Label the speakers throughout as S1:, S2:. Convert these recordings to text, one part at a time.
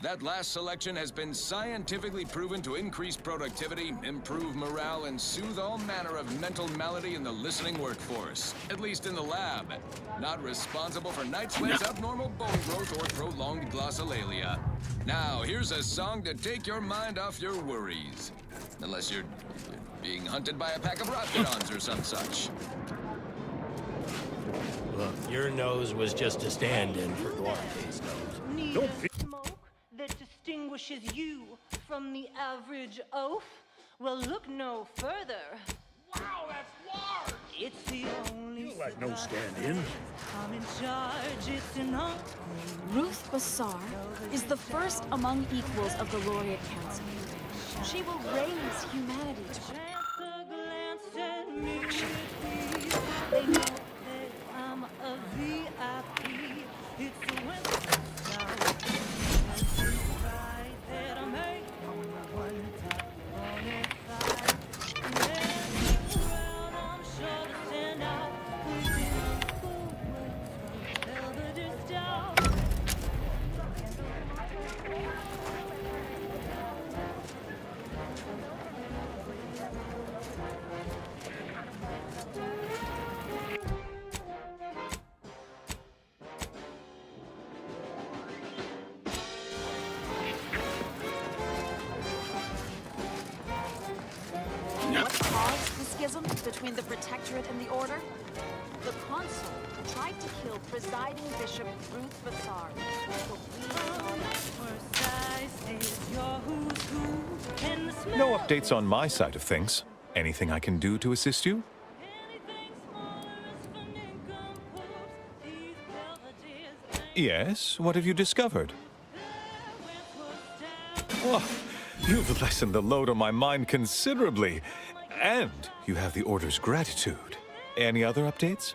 S1: That last selection has been scientifically proven to increase productivity, improve morale, and soothe all manner of mental malady in the listening workforce. At least in the lab. Not responsible for night sweats, abnormal bone growth, or prolonged glossolalia. Now, here's a song to take your mind off your worries. Unless you're being hunted by a pack of Raptidons or some such.
S2: Look, your nose was just a stand-in for Duarte's nose.
S3: Need a smoke that distinguishes you from the average oaf? Well, look no further.
S4: Wow, that's large!
S3: It's the only.
S4: You like no stand-in.
S3: I'm in charge. It's an
S5: Ruth Bassar is the first among equals of the Laureate Council. She will raise humanity to
S3: chance to glance at me. They know that I'm a VIP. It's the winter sound. That I make one top on it five. And then around, I'm sure to stand out. Within the words from Belvedere's down.
S5: what caused the schism between the Protectorate and the Order? The Consul tried to kill presiding Bishop Ruth Bassar.
S6: No updates on my side of things. Anything I can do to assist you? Yes, what have you discovered? Oh, you've lessened the load on my mind considerably. And you have the Order's gratitude. Any other updates?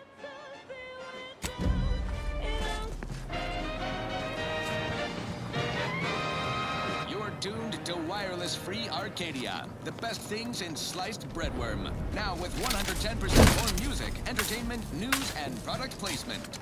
S1: You're tuned to wireless-free Arcadia. The best things in sliced breadworm. Now with 110% more music, entertainment, news, and product placement.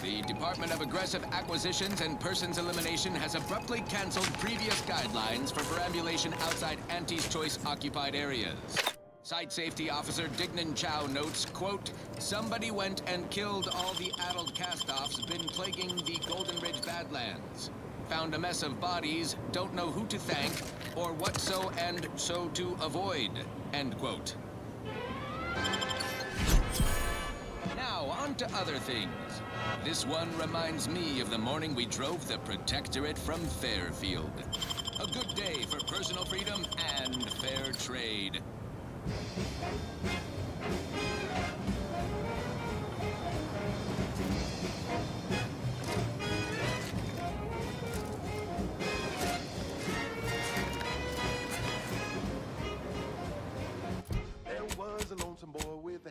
S1: The Department of Aggressive Acquisitions and Persons Elimination has abruptly canceled previous guidelines for perambulation outside Auntie's Choice occupied areas. Site Safety Officer Dignan Chow notes, quote, "Somebody went and killed all the addled cast-offs been plaguing the Golden Ridge Badlands. Found a mess of bodies, don't know who to thank, or what so and so to avoid," end quote. Now, on to other things. This one reminds me of the morning we drove the Protectorate from Fairfield. A good day for personal freedom and fair trade.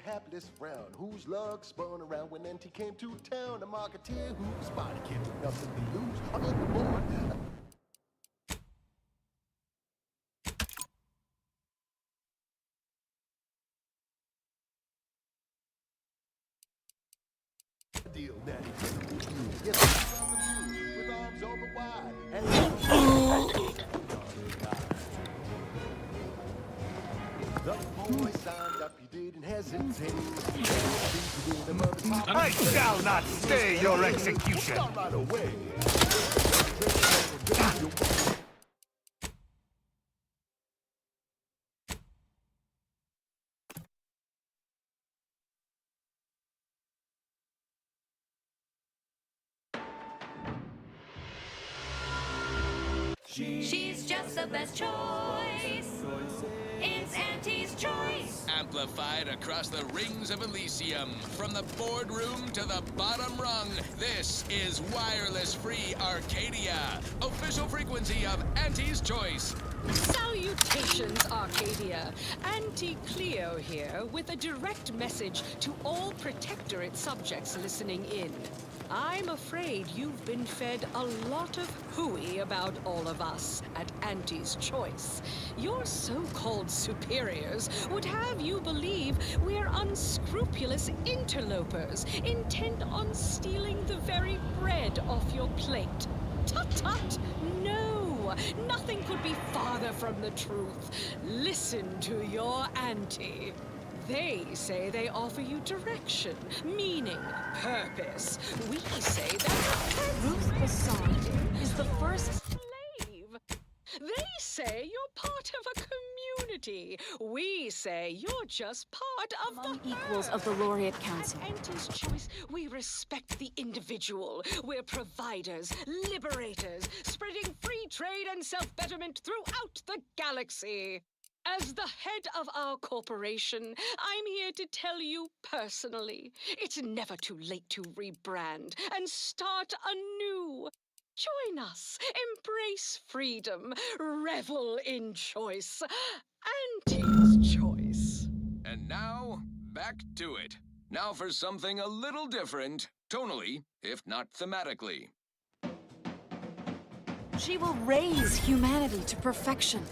S7: hapless frown, whose luck spun around when NT came to town. A marketeer whose body came with nothing to lose. On the board. Deal that he did with you. Yes, with arms open wide. And the boy signed up, he didn't hesitate.
S4: I shall not stay your execution.
S7: Right away.
S8: She's just the best choice. It's Auntie's choice.
S1: Amplified across the rings of Elysium, from the boardroom to the bottom rung, this is wireless-free Arcadia, official frequency of Auntie's Choice.
S9: Salutations, Arcadia. Auntie Cleo here with a direct message to all Protectorate subjects listening in. I'm afraid you've been fed a lot of hooey about all of us at Auntie's Choice. Your so-called superiors would have you believe we're unscrupulous interlopers, intent on stealing the very bread off your plate. Tut-tut! No! Nothing could be farther from the truth. Listen to your auntie. They say they offer you direction, meaning, purpose. We say that
S5: Ruth Bassan is the first.
S9: slave. They say you're part of a community. We say you're just part of
S5: Among
S9: the
S5: equals
S9: herd.
S5: of the Laureate Council.
S9: At Auntie's Choice, we respect the individual. We're providers, liberators, spreading free trade and self-betterment throughout the galaxy. As the head of our corporation, I'm here to tell you personally, it's never too late to rebrand and start anew. Join us, embrace freedom, revel in choice. Auntie's Choice.
S1: And now, back to it. Now for something a little different, tonally, if not thematically.
S5: She will raise humanity to perfection.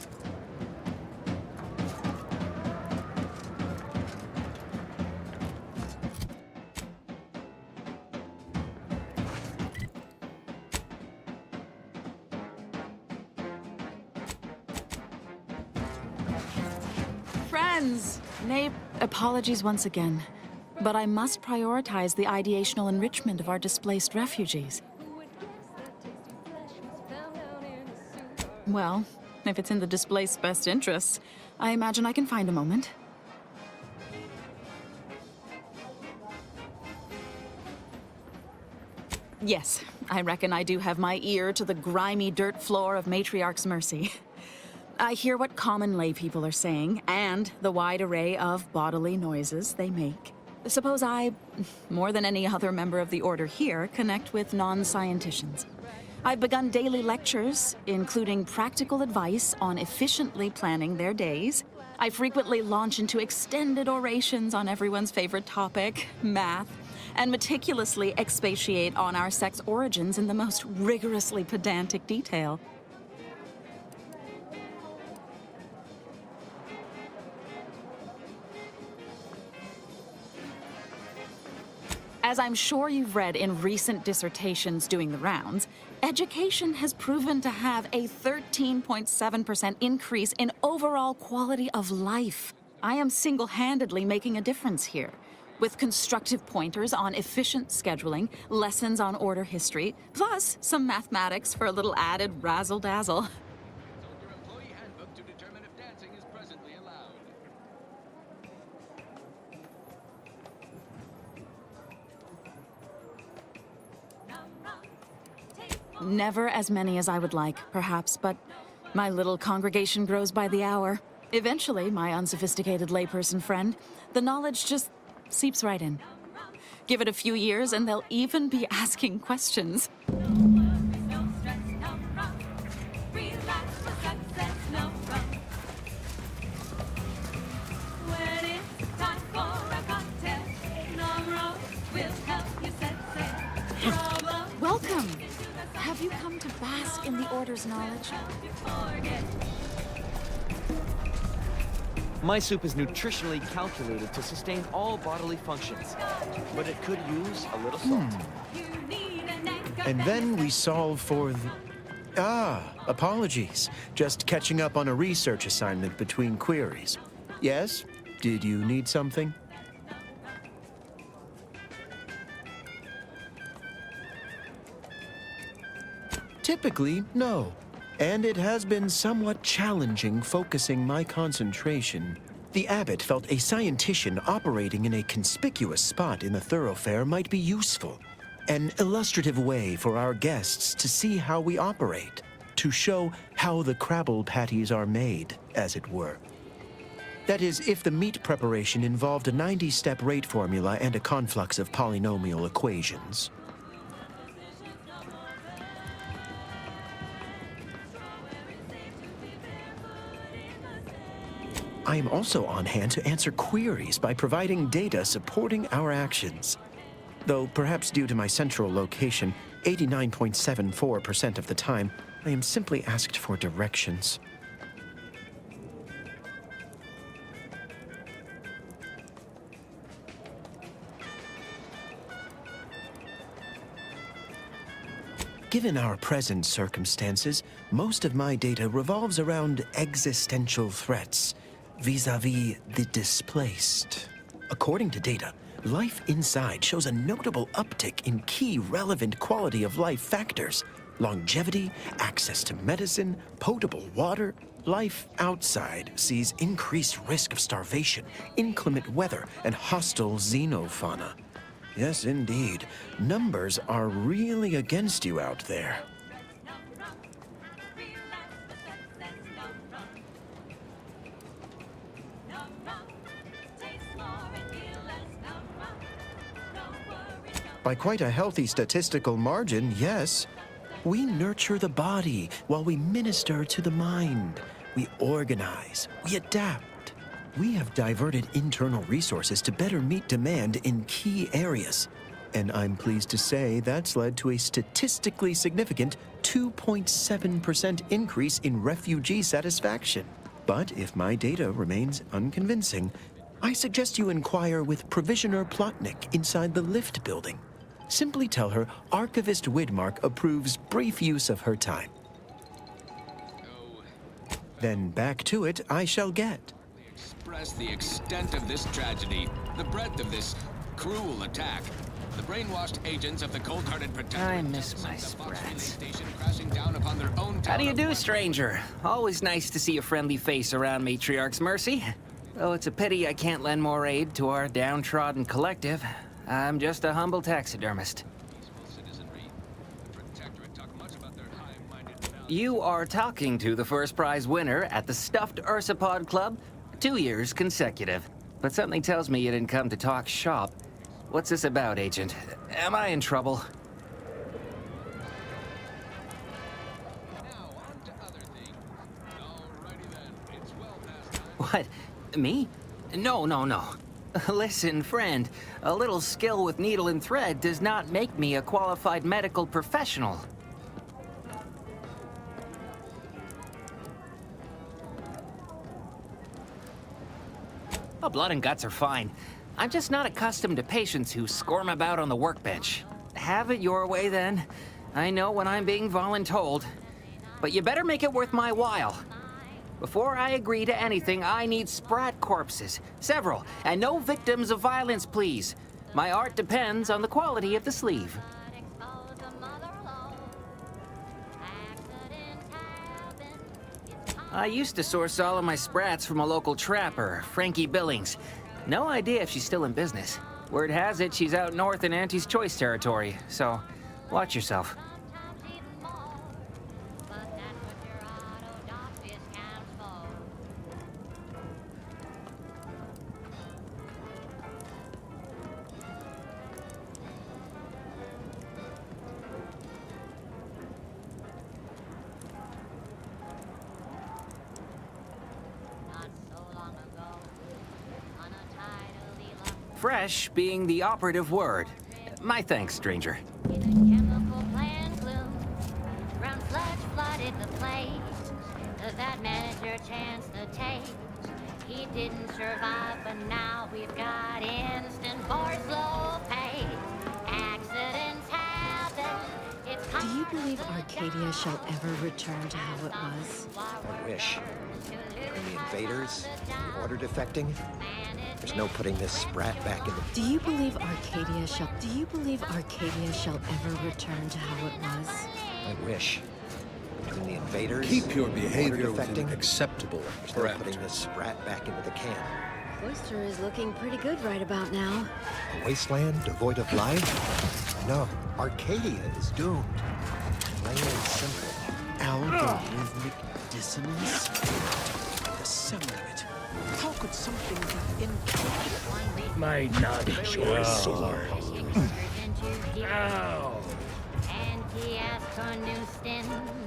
S5: Friends! Nay, apologies once again. But I must prioritize the ideational enrichment of our displaced refugees. Well, if it's in the displaced's best interests, I imagine I can find a moment. Yes, I reckon I do have my ear to the grimy dirt floor of Matriarch's Mercy. I hear what common laypeople are saying, and the wide array of bodily noises they make. Suppose I, more than any other member of the Order here, connect with non-scienticians. I've begun daily lectures, including practical advice on efficiently planning their days. I frequently launch into extended orations on everyone's favorite topic, math, and meticulously expatiate on our sex origins in the most rigorously pedantic detail. As I'm sure you've read in recent dissertations doing the rounds, education has proven to have a 13.7% increase in overall quality of life. I am single-handedly making a difference here, with constructive pointers on efficient scheduling, lessons on order history, plus some mathematics for a little added razzle-dazzle.
S1: Consult your employee handbook to determine if dancing is presently allowed.
S5: Never as many as I would like, perhaps, but my little congregation grows by the hour. Eventually, my unsophisticated layperson friend, the knowledge just seeps right in. Give it a few years and they'll even be asking questions. Welcome! Have you come to bask in the Order's knowledge?
S10: My soup is nutritionally calculated to sustain all bodily functions, but it could use a little salt.
S11: And then we solve for the... apologies. Just catching up on a research assignment between queries. Yes? Did you need something? Typically, no. And it has been somewhat challenging focusing my concentration. The abbot felt a scientician operating in a conspicuous spot in the thoroughfare might be useful. An illustrative way for our guests to see how we operate. To show how the crabble patties are made, as it were. That is, if the meat preparation involved a 90-step rate formula and a conflux of polynomial equations. I am also on hand to answer queries by providing data supporting our actions. Though perhaps due to my central location, 89.74% of the time, I am simply asked for directions. Given our present circumstances, most of my data revolves around existential threats vis-a-vis the displaced. According to data, life inside shows a notable uptick in key relevant quality of life factors: longevity, access to medicine, potable water. Life outside sees increased risk of starvation, inclement weather, and hostile xenofauna. Yes, indeed. Numbers are really against you out there. By quite a healthy statistical margin, yes. We nurture the body while we minister to the mind. We organize, we adapt. We have diverted internal resources to better meet demand in key areas. And I'm pleased to say that's led to a statistically significant 2.7% increase in refugee satisfaction. But if my data remains unconvincing, I suggest you inquire with Provisioner Plotnik inside the lift building. Simply tell her Archivist Widmark approves brief use of her time. Then back to it I shall get.
S1: Express the extent of this tragedy, the breadth of this cruel attack. The brainwashed agents of the cold-hearted protector.
S12: I miss my sprats.
S1: Station crashing down upon their own
S12: How do you
S1: town
S12: do,
S1: of-
S12: stranger? Always nice to see a friendly face around Matriarch's Mercy. Though it's a pity I can't lend more aid to our downtrodden collective. I'm just a humble taxidermist. You are talking to the first prize winner at the Stuffed Ursapod Club 2 years consecutive. But something tells me you didn't come to talk shop. What's this about, Agent? Am I in trouble? What? Me? No. Listen, friend. A little skill with needle and thread does not make me a qualified medical professional. Oh, blood and guts are fine. I'm just not accustomed to patients who squirm about on the workbench. Have it your way, then. I know when I'm being voluntold. But you better make it worth my while. Before I agree to anything, I need sprat corpses. Several. And no victims of violence, please. My art depends on the quality of the sleeve. I used to source all of my sprats from a local trapper, Frankie Billings. No idea if she's still in business. Word has it she's out north in Auntie's Choice territory, so watch yourself. Fresh being the operative word. My thanks, stranger.
S8: In a chemical plant bloom, brown sludge flooded the place. That manager chanced the taste. He didn't survive, but now we've got instant for slow pay. Accidents happen.
S13: Do you believe Arcadia shall ever return to how it was?
S14: I wish. And the invaders, the order defecting, there's no putting this sprat back in the...
S13: Do you believe Arcadia shall ever return to how it was?
S14: I wish. Between the invaders,
S15: Keep your
S14: the
S15: behavior
S14: order
S15: within
S14: defecting,
S15: acceptable
S14: there's no putting
S15: parameters.
S14: this sprat back into the can.
S13: Cloister is looking pretty good right about now.
S14: A wasteland devoid of life? No, Arcadia is doomed. Plain and simple.
S11: Algorithmic dissonance? The sound of it. How could something be incapable?
S2: My non-choice sword.
S8: Ow.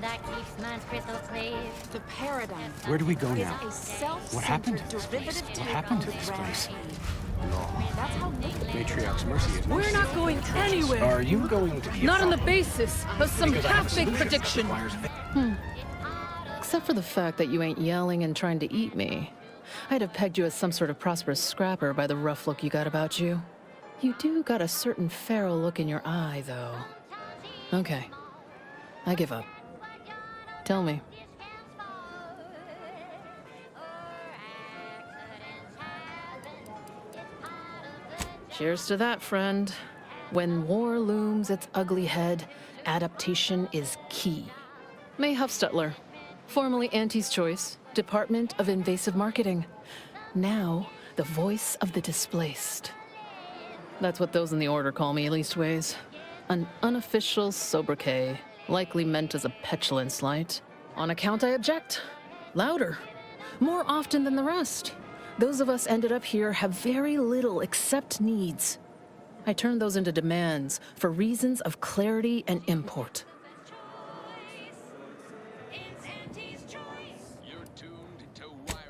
S8: That keeps man's crystal clear.
S5: The paradigm.
S15: Where do we go
S5: is
S15: now?
S5: a self-centered
S15: What happened to this
S5: derivative
S15: place? What
S5: take
S15: happened
S5: on
S15: to this
S5: the
S15: place?
S5: grand aim.
S15: Matriarch's mercy is
S3: We're not going anywhere.
S15: Are you going to be
S3: Not on the basis of some half-baked prediction.
S16: Except for the fact that you ain't yelling and trying to eat me. I'd have pegged you as some sort of prosperous scrapper by the rough look you got about you. You do got a certain feral look in your eye, though. Okay. I give up. Tell me. Cheers to that, friend. When war looms its ugly head, adaptation is key. May Huffstutler, formerly Auntie's Choice, Department of Invasive Marketing. Now, the voice of the displaced. That's what those in the Order call me, leastways. An unofficial sobriquet, likely meant as a petulant slight. On account I object. Louder. More often than the rest. Those of us ended up here have very little except needs. I turn those into demands for reasons of clarity and import.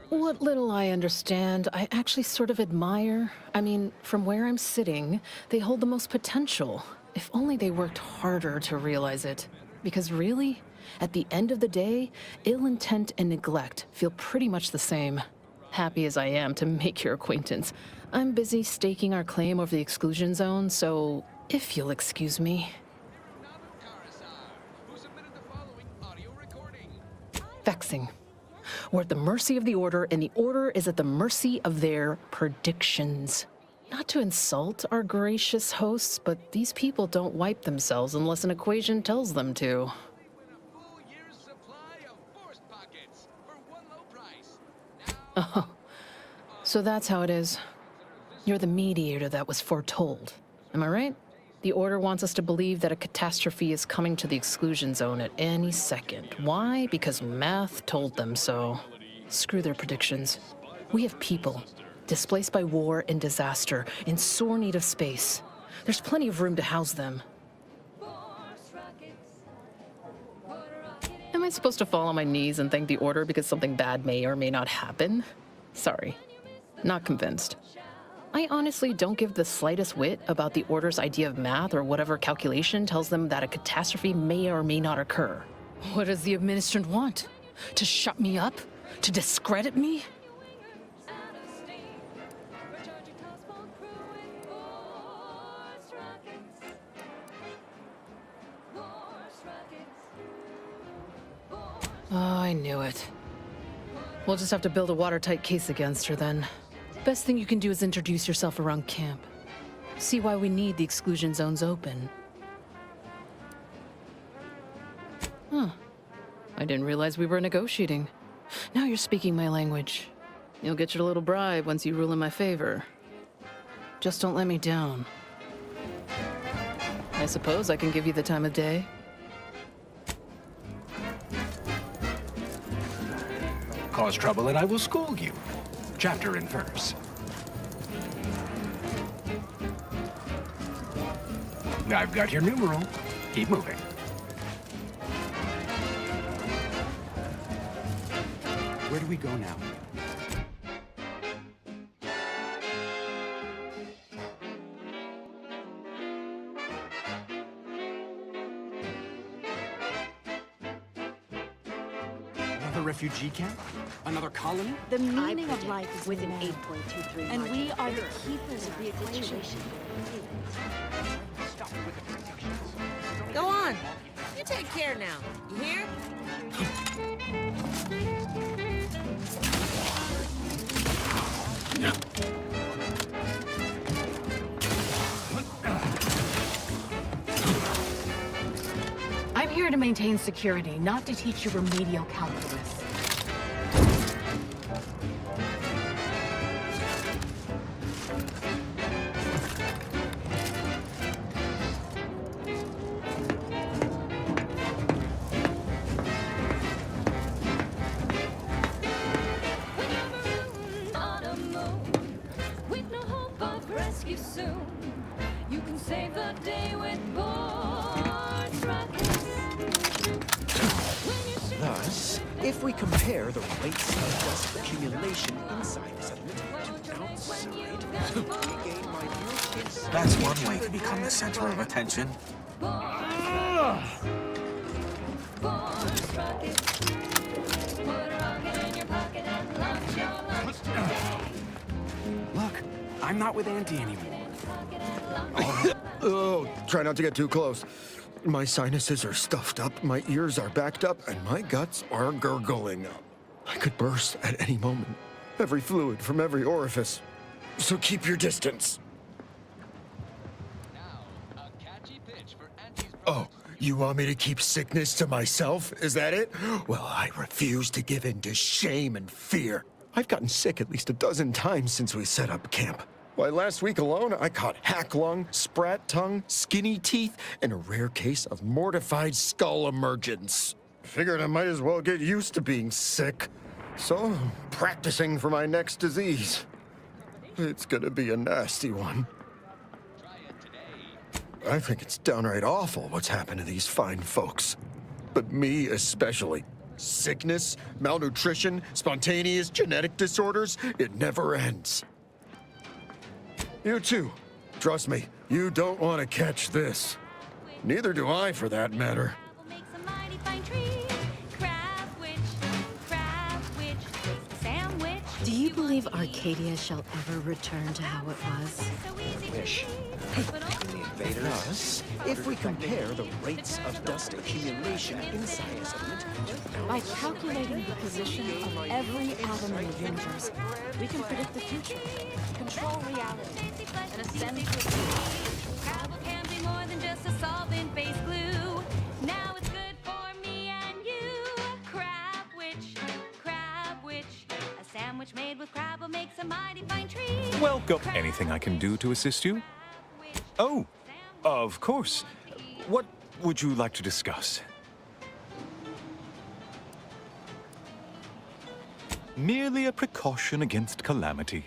S16: What little I understand, I actually sort of admire. I mean, from where I'm sitting, they hold the most potential. If only they worked harder to realize it. Because really, at the end of the day, ill intent and neglect feel pretty much the same. Happy as I am to make your acquaintance, I'm busy staking our claim over the exclusion zone, so if you'll excuse me. Vexing. We're at the mercy of the Order, and the Order is at the mercy of their predictions. Not to insult our gracious hosts, but these people don't wipe themselves unless an equation tells them to. Oh, so that's how it is. You're the mediator that was foretold. Am I right? The Order wants us to believe that a catastrophe is coming to the exclusion zone at any second. Why? Because math told them so. Screw their predictions. We have people, displaced by war and disaster, in sore need of space. There's plenty of room to house them. Am I supposed to fall on my knees and thank the Order because something bad may or may not happen? Sorry. Not convinced. I honestly don't give the slightest whit about the Order's idea of math or whatever calculation tells them that a catastrophe may or may not occur. What does the administrant want? To shut me up? To discredit me? Oh, I knew it. We'll just have to build a watertight case against her then. Best thing you can do is introduce yourself around camp. See why we need the exclusion zones open. Huh. I didn't realize we were negotiating. Now you're speaking my language. You'll get your little bribe once you rule in my favor. Just don't let me down. I suppose I can give you the time of day.
S15: Cause trouble and I will school you. Chapter and verse. I've got your numeral. Keep moving. Where do we go now? Another refugee camp? Another colony?
S13: The meaning of life is within 8.23, and we are the keepers of the equation.
S17: Go on. You take care now. You hear?
S18: I'm here to maintain security, not to teach you remedial calculus.
S11: we compare the rates of dust accumulation inside the settlement to outside, we gain my view.
S15: That's one way to become the center of attention. Look, I'm not with Auntie anymore.
S11: Oh, try not to get too close. My sinuses are stuffed up, my ears are backed up, and my guts are gurgling. I could burst at any moment. Every fluid from every orifice. So keep your distance. Oh, you want me to keep sickness to myself? Is that it? Well, I refuse to give in to shame and fear. I've gotten sick at least a dozen times since we set up camp. Why, last week alone, I caught hack lung, sprat tongue, skinny teeth, and a rare case of mortified skull emergence. Figured I might as well get used to being sick. So, I'm practicing for my next disease. It's gonna be a nasty one. I think it's downright awful what's happened to these fine folks. But me especially. Sickness, malnutrition, spontaneous genetic disorders, it never ends. You too. Trust me, you don't want to catch this. Neither do I, for that matter.
S13: Do you believe Arcadia shall ever return to how it was?
S14: Wish. The invaders.
S11: Thus, if we compare the rates of dust accumulation inside a settlement
S5: By calculating the position of every atom in the universe, we can predict the future, control reality, and ascend to
S8: Travel can be more than just a solvent-based glue. Now it's good for me and you. Crab witch. A sandwich made with crab will make a mighty fine treat.
S6: Welcome. Anything I can do to assist you? Oh, of course. What would you like to discuss? Merely a precaution against calamity.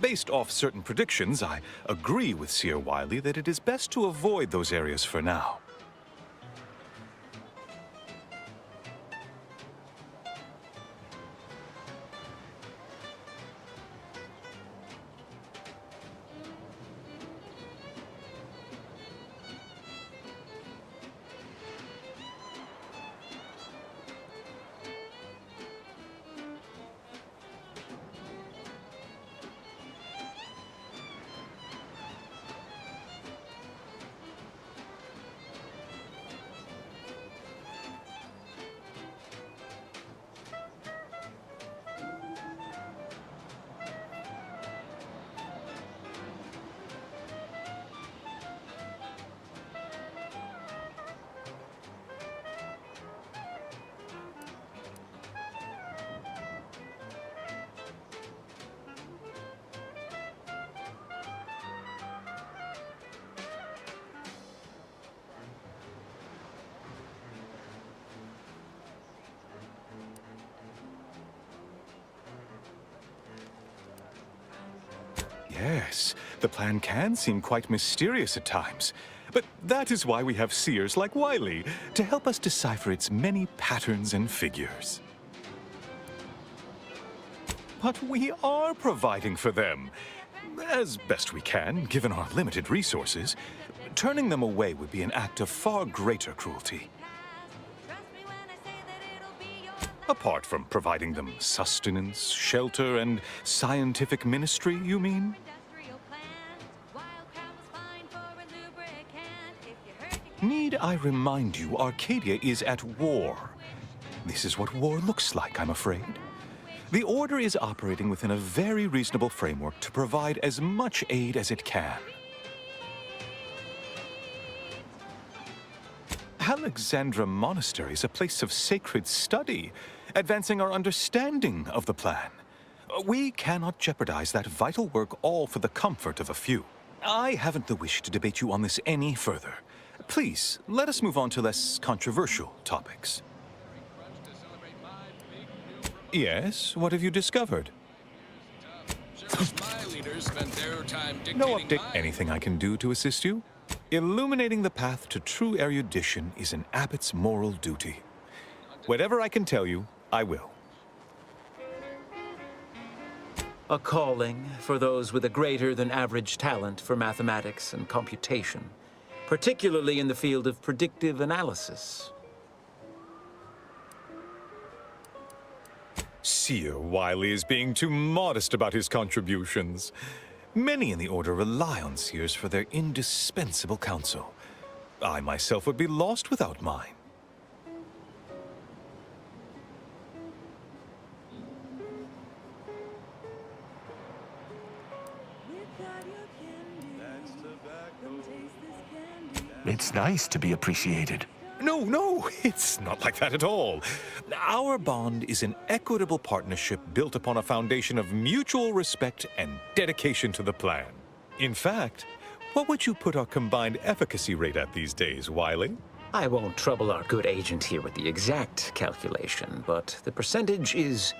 S6: Based off certain predictions, I agree with Seer Wiley that it is best to avoid those areas for now. Yes, the plan can seem quite mysterious at times. But that is why we have seers like Wiley, to help us decipher its many patterns and figures. But we are providing for them, as best we can, given our limited resources. Turning them away would be an act of far greater cruelty. Apart from providing them sustenance, shelter, and scientific ministry, you mean? Need I remind you, Arcadia is at war. This is what war looks like, I'm afraid. The Order is operating within a very reasonable framework to provide as much aid as it can. Alexandra Monastery is a place of sacred study, advancing our understanding of the plan. We cannot jeopardize that vital work all for the comfort of a few. I haven't the wish to debate you on this any further. Please, let us move on to less controversial topics. Yes, what have you discovered?
S1: My leaders spent their time
S6: No
S1: dictating
S6: update. Anything I can do to assist you? Illuminating the path to true erudition is an abbot's moral duty. Whatever I can tell you, I will.
S11: A calling for those with a greater than average talent for mathematics and computation, particularly in the field of predictive analysis.
S6: Seer Wiley is being too modest about his contributions. Many in the Order rely on Seers for their indispensable counsel. I myself would be lost without mine.
S4: It's nice to be appreciated.
S6: No, it's not like that at all. Our bond is an equitable partnership built upon a foundation of mutual respect and dedication to the plan. In fact, what would you put our combined efficacy rate at these days, Wiley?
S11: I won't trouble our good agent here with the exact calculation, but the percentage is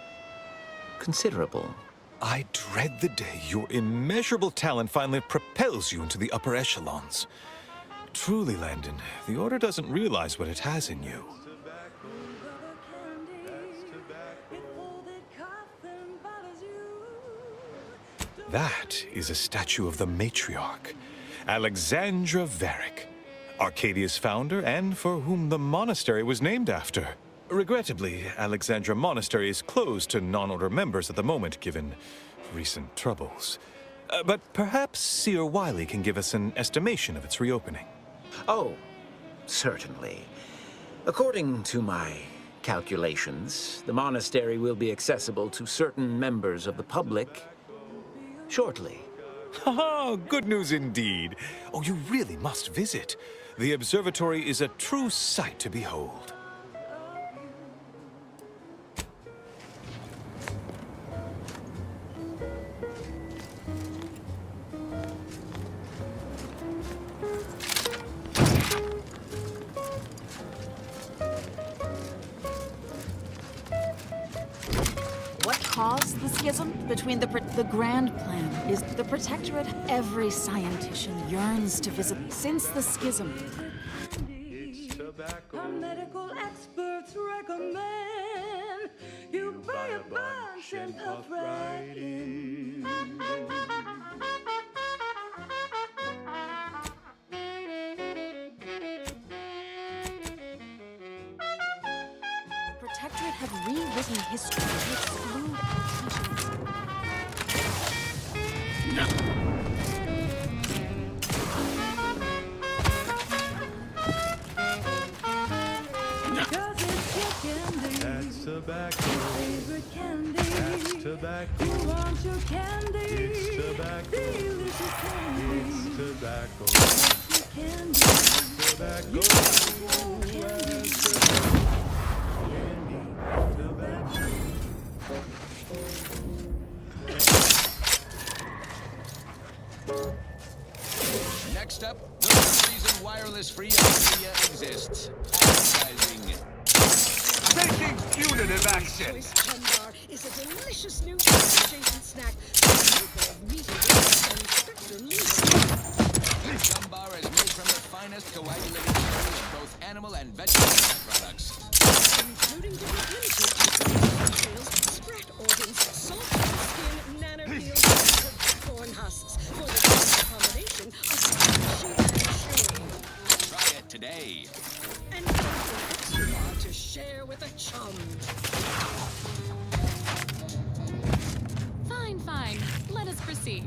S11: considerable.
S6: I dread the day your immeasurable talent finally propels you into the upper echelons. Truly, Landon, the Order doesn't realize what it has in you. That is a statue of the matriarch, Alexandra Varick, Arcadia's founder and for whom the monastery was named after. Regrettably, Alexandra Monastery is closed to non-Order members at the moment, given recent troubles. But perhaps Seer Wiley can give us an estimation of its reopening.
S11: Oh, certainly. According to my calculations, the monastery will be accessible to certain members of the public shortly.
S6: Oh, good news indeed. Oh, you really must visit. The observatory is a true sight to behold.
S5: What caused the schism between the grand plan is the Protectorate. Every scientician yearns to visit. Since the schism,
S3: Our medical experts recommend you buy a bunch and puff right in.
S5: the Protectorate have rewritten history to exclude
S3: That's tobacco. Favorite candy. That's tobacco. You want your candy. It's tobacco. Delicious candy. It's tobacco. Your candy. Tobacco. You want your candy.
S1: Next up, the reason wireless free media exists. Advertising.
S4: Taking punitive action!
S9: Choice Chumbar is a delicious new adjacent snack from the maker of meaty breads and Spectre Leaf.
S1: Gumbar is made from the finest coagulated dairy of both animal and vegetable products.
S9: Including different limited details, sprat organs, salt skin, nanopeels, and corn husks for the perfect combination of crunchy and chewy.
S1: Try it today.
S9: And get an extra bar to share with a chum.
S19: Fine. Let us proceed.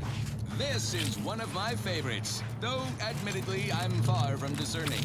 S1: This is one of my favorites, though admittedly I'm far from discerning.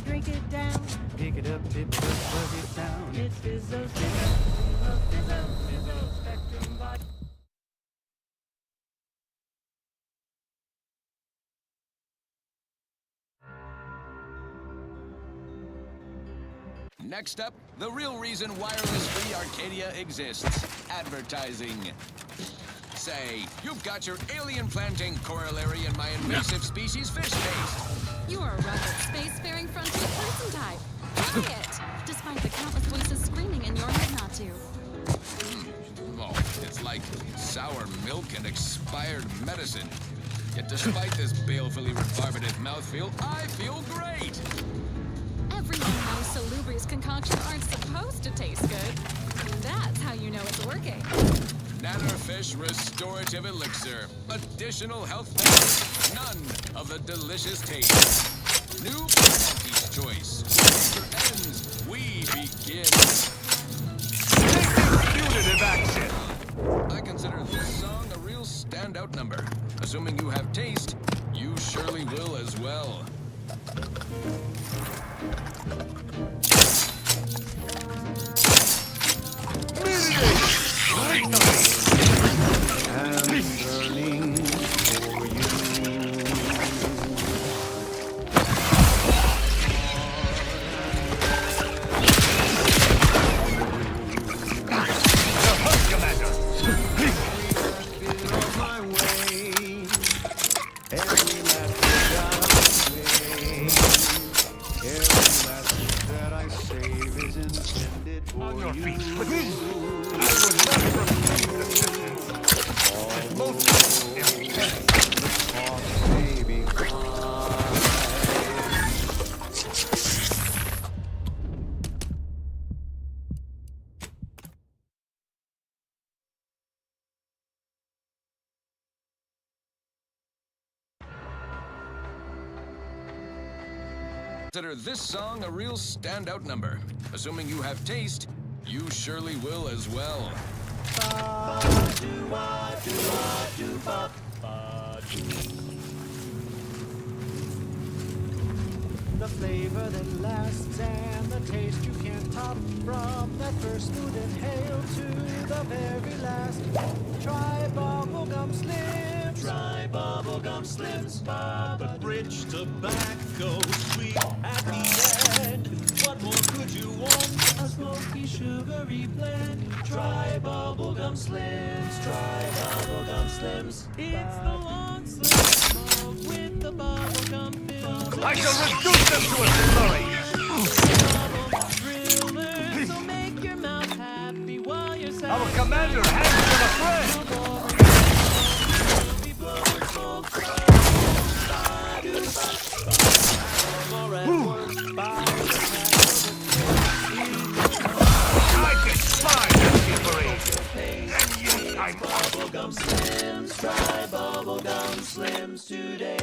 S3: Drink it down.
S20: Pick it up, put it down.
S3: It's Fizzo, Fizzo, Spectrum Body.
S1: Next up, the real reason wireless-free Arcadia exists. Advertising. Say, you've got your alien-planting corollary in my invasive species fish taste.
S19: You are a rugged, space-faring frontier person type. Try it! Despite the countless voices screaming in your head not to.
S1: Oh, it's like sour milk and expired medicine. Yet despite this balefully rebarbative mouthfeel, I feel great!
S19: Everyone knows salubrious concoctions aren't supposed to taste good. That's how you know it's working.
S1: Nannerfish Restorative Elixir. Additional health benefits. None of the delicious taste. New Anti's Choice. After ends, we begin.
S4: Punitive action!
S1: I consider this song a real standout number. Assuming you have taste, you surely will as well. Consider this song a real standout number. Assuming you have taste, you surely will as well.
S3: The flavor that lasts and the taste you can't top. From that first smooth inhale to the very last. Try bubblegum slims. Try bubblegum slims. But rich tobacco, sweet at the end. What more could you want? A smoky, sugary blend. Try bubblegum slims. Try bubblegum slims. It's the long slim smoke with the bubblegum filter.
S4: I shall reduce them to a slurry!
S3: So make your mouth happy while you're sad.
S4: Our commander hands him a friend! I despise escapery! And yet I'm
S3: Bubblegum Slims, try Bubblegum Slims today.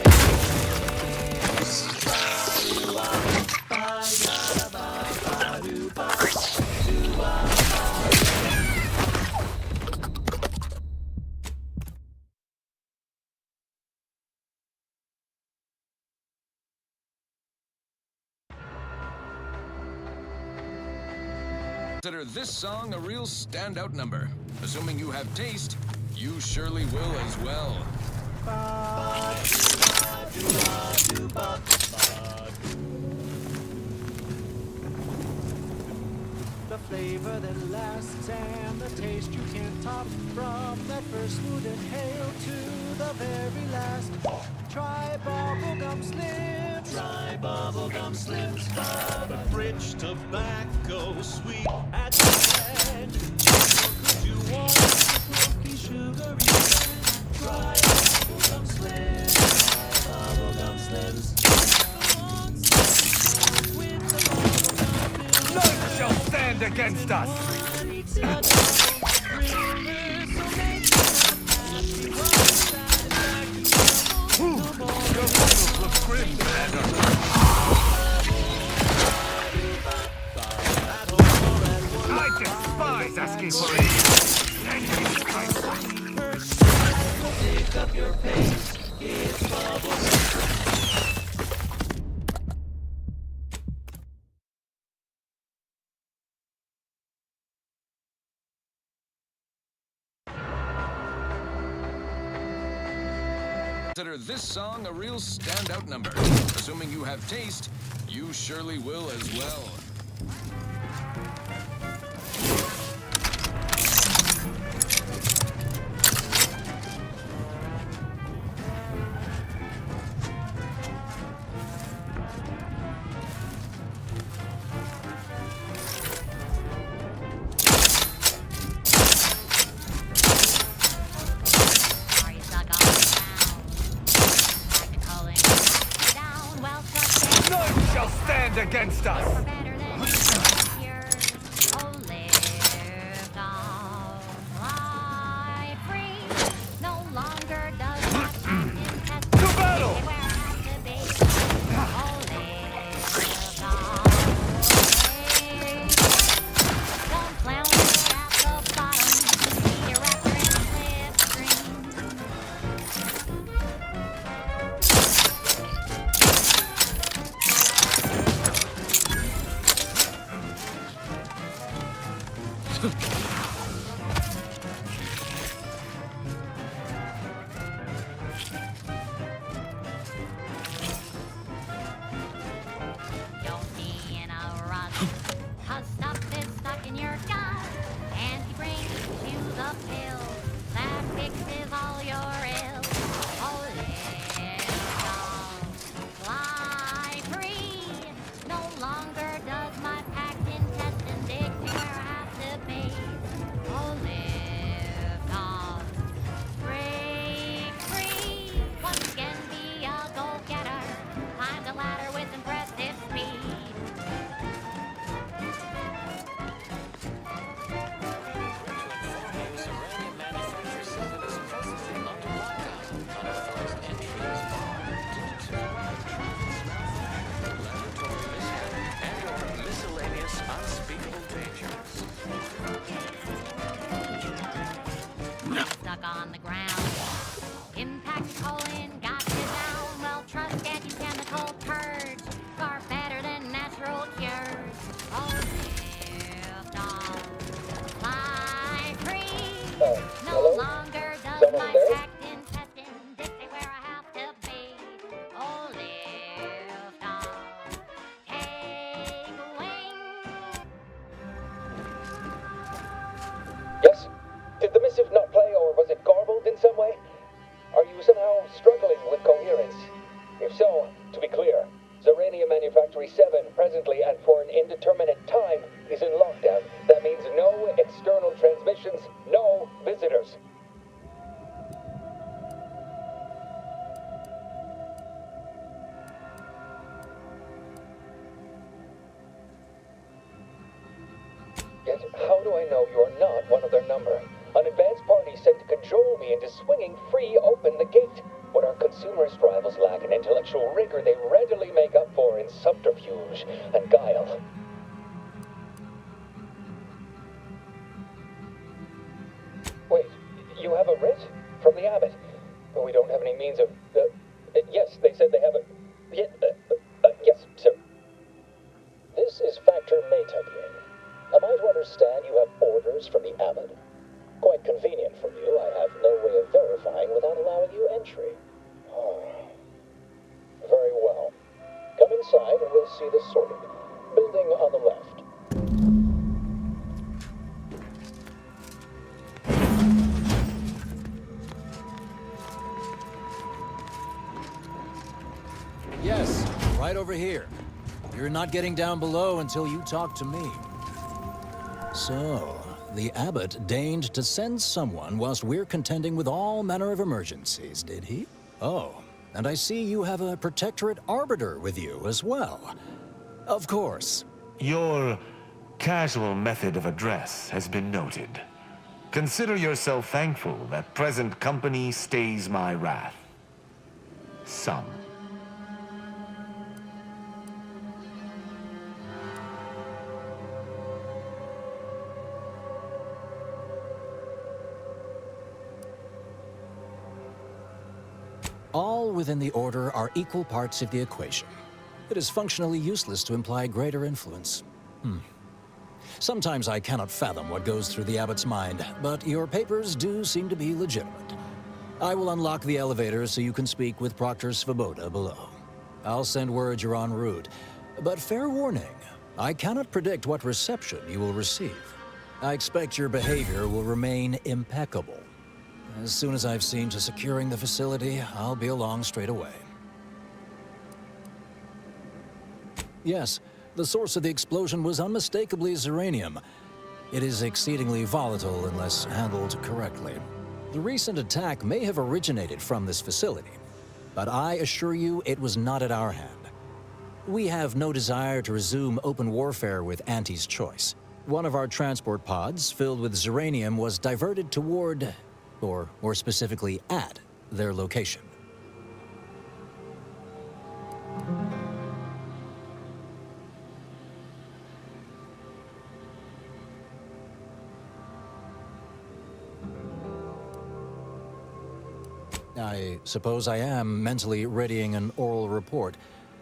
S1: Consider this song a real standout number. Assuming you have taste, you surely will as well.
S3: The flavor that lasts and the taste you can't top. From that first smooth inhale to the very last. Try Bubblegum Slims. Try Bubblegum Slims. But rich tobacco, sweet at the end. What could you want? Smoky, sugary blend. Try Bubblegum Slims. Try Bubblegum Slims. With the bubblegum filter.
S4: None shall stand against us! Your battles look grim, Commander. I despise escapery!
S3: Pick up your pace. It's bubblegum.
S1: Consider this song a real standout number. Assuming you have taste, you surely will as well.
S4: against us!
S8: Better than yours. Oh, live on, fly free. No longer does my passion test
S4: To battle!
S8: where I have to be. Oh, live on, don't flounder at the bottom. Be a raptor in Livestream. Don't be in a rush, 'cause stuff is stuck in your gut, and he brings you the pill that fixes all your ills. Oh, live on, fly free. No longer does my packed intestine dictate where I have to be. Oh, live on, break free. Once again, be a go-getter. Climb the ladder with impressive speed. Stuck on the ground. Impact colon got you down. Well, trust anti-chemical purge. Far better than natural cures. Oh, lift on. Fly free. No longer does my packed intestine dictate where I have to be. Oh, lift on. Take wing.
S21: Yes? Did the missive not play, or was it garbled in some way? Are you somehow struggling with coherence? If so, to be clear, Zerania Manufactory 7, presently and for an indeterminate time, is in lockdown. That means no external transmissions, no visitors. Yet, how do I know you're not one of their number? An advanced party sent to control me into swinging free open the gate. What our consumerist rivals lack in intellectual rigor, they readily make up for in subterfuge and guile. Wait, you have a writ? From the abbot? But we don't have any means of... yes, they said they have a... yes, sir.
S22: This is Factor Maytugian. Am I to understand you have orders from the abbot? Quite convenient for you. I have no way of verifying without allowing you entry. Oh. Very well. Come inside and we'll see this sorted. Building on the left.
S23: Yes, right over here. You're not getting down below until you talk to me. So, the abbot deigned to send someone whilst we're contending with all manner of emergencies, did he? Oh, and I see you have a protectorate arbiter with you as well. Of course.
S4: Your casual method of address has been noted. Consider yourself thankful that present company stays my wrath. Some.
S23: All within the Order are equal parts of the equation. It is functionally useless to imply greater influence. Sometimes I cannot fathom what goes through the abbot's mind, but your papers do seem to be legitimate. I will unlock the elevator so you can speak with Proctor Svoboda below. I'll send word you're en route, but fair warning, I cannot predict what reception you will receive. I expect your behavior will remain impeccable. As soon as I've seen to securing the facility, I'll be along straight away. Yes, the source of the explosion was unmistakably Zeranium. It is exceedingly volatile unless handled correctly. The recent attack may have originated from this facility, but I assure you it was not at our hand. We have no desire to resume open warfare with Auntie's Choice. One of our transport pods, filled with Zeranium, was diverted toward, or more specifically at, their location. I suppose I am mentally readying an oral report,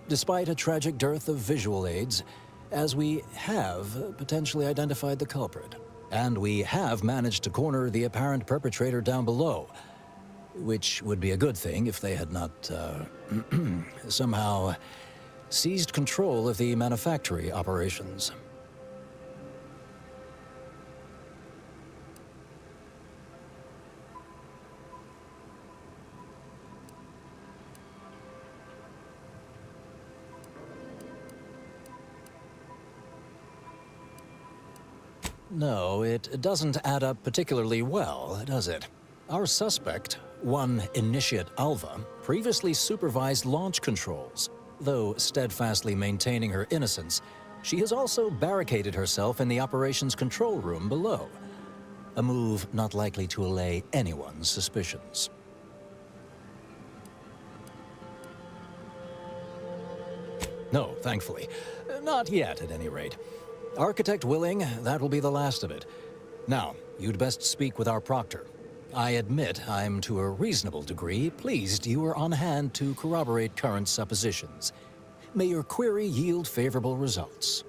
S23: despite a tragic dearth of visual aids, as we have potentially identified the culprit. And we have managed to corner the apparent perpetrator down below, which would be a good thing if they had not, somehow seized control of the manufactory operations. No, it doesn't add up particularly well, does it? Our suspect, one Initiate Alva, previously supervised launch controls. Though steadfastly maintaining her innocence, she has also barricaded herself in the operations control room below. A move not likely to allay anyone's suspicions. No, thankfully. Not yet, at any rate. Architect willing, that will be the last of it. Now, you'd best speak with our proctor. I admit I'm to a reasonable degree pleased you are on hand to corroborate current suppositions. May your query yield favorable results.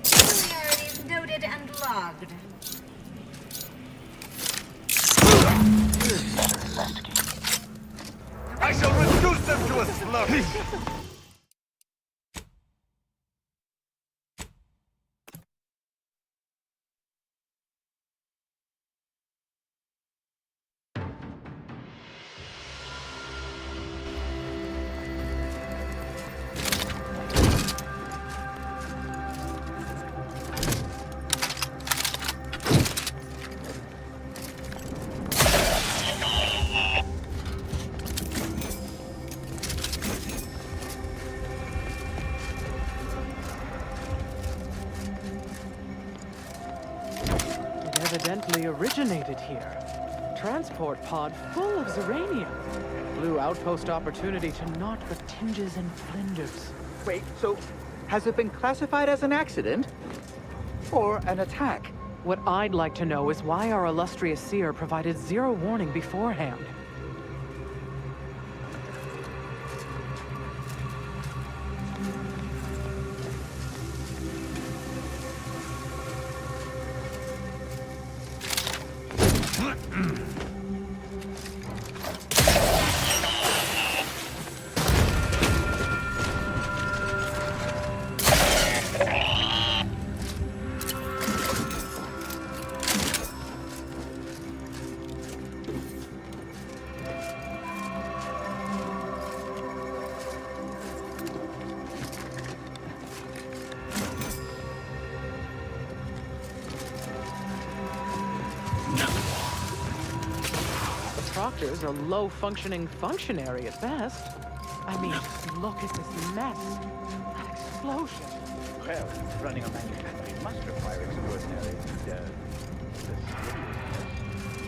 S7: Familiarities noted and logged.
S4: I shall reduce them to a slurry!
S10: Evidently originated here. Transport pod full of Zeranium. Blue outpost opportunity to naught but tinges and flinders.
S12: Wait, so has it been classified as an accident? Or an attack?
S10: What I'd like to know is why our illustrious seer provided zero warning beforehand. Proctor's a low-functioning functionary at best. I mean, look at this mess. That explosion.
S12: Well, running a manufactory must require extraordinary,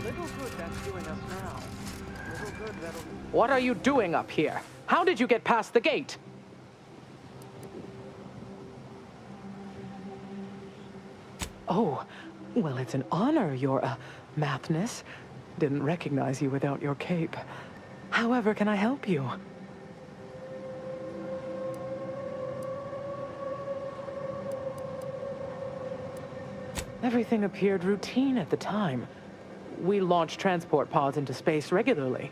S10: Little good that's doing us now. Little good that'll... What are you doing up here? How did you get past the gate? Oh, well, it's an honor, your, mathness. Didn't recognize you without your cape. However, can I help you? Everything appeared routine at the time. We launch transport pods into space regularly.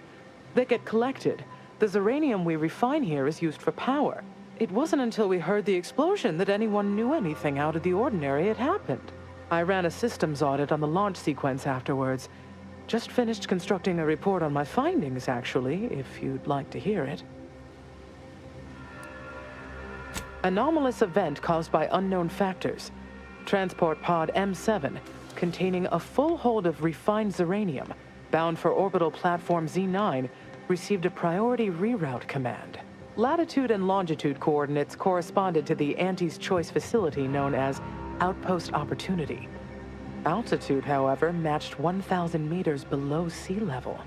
S10: They get collected. The Zeranium we refine here is used for power. It wasn't until we heard the explosion that anyone knew anything out of the ordinary had happened. I ran a systems audit on the launch sequence afterwards. Just finished constructing a report on my findings, actually, if you'd like to hear it. Anomalous event caused by unknown factors. Transport pod M7, containing a full hold of refined ziranium, bound for orbital platform Z9, received a priority reroute command. Latitude and longitude coordinates corresponded to the Anti's Choice facility known as Outpost Opportunity. Altitude, however, matched 1,000 meters below sea level.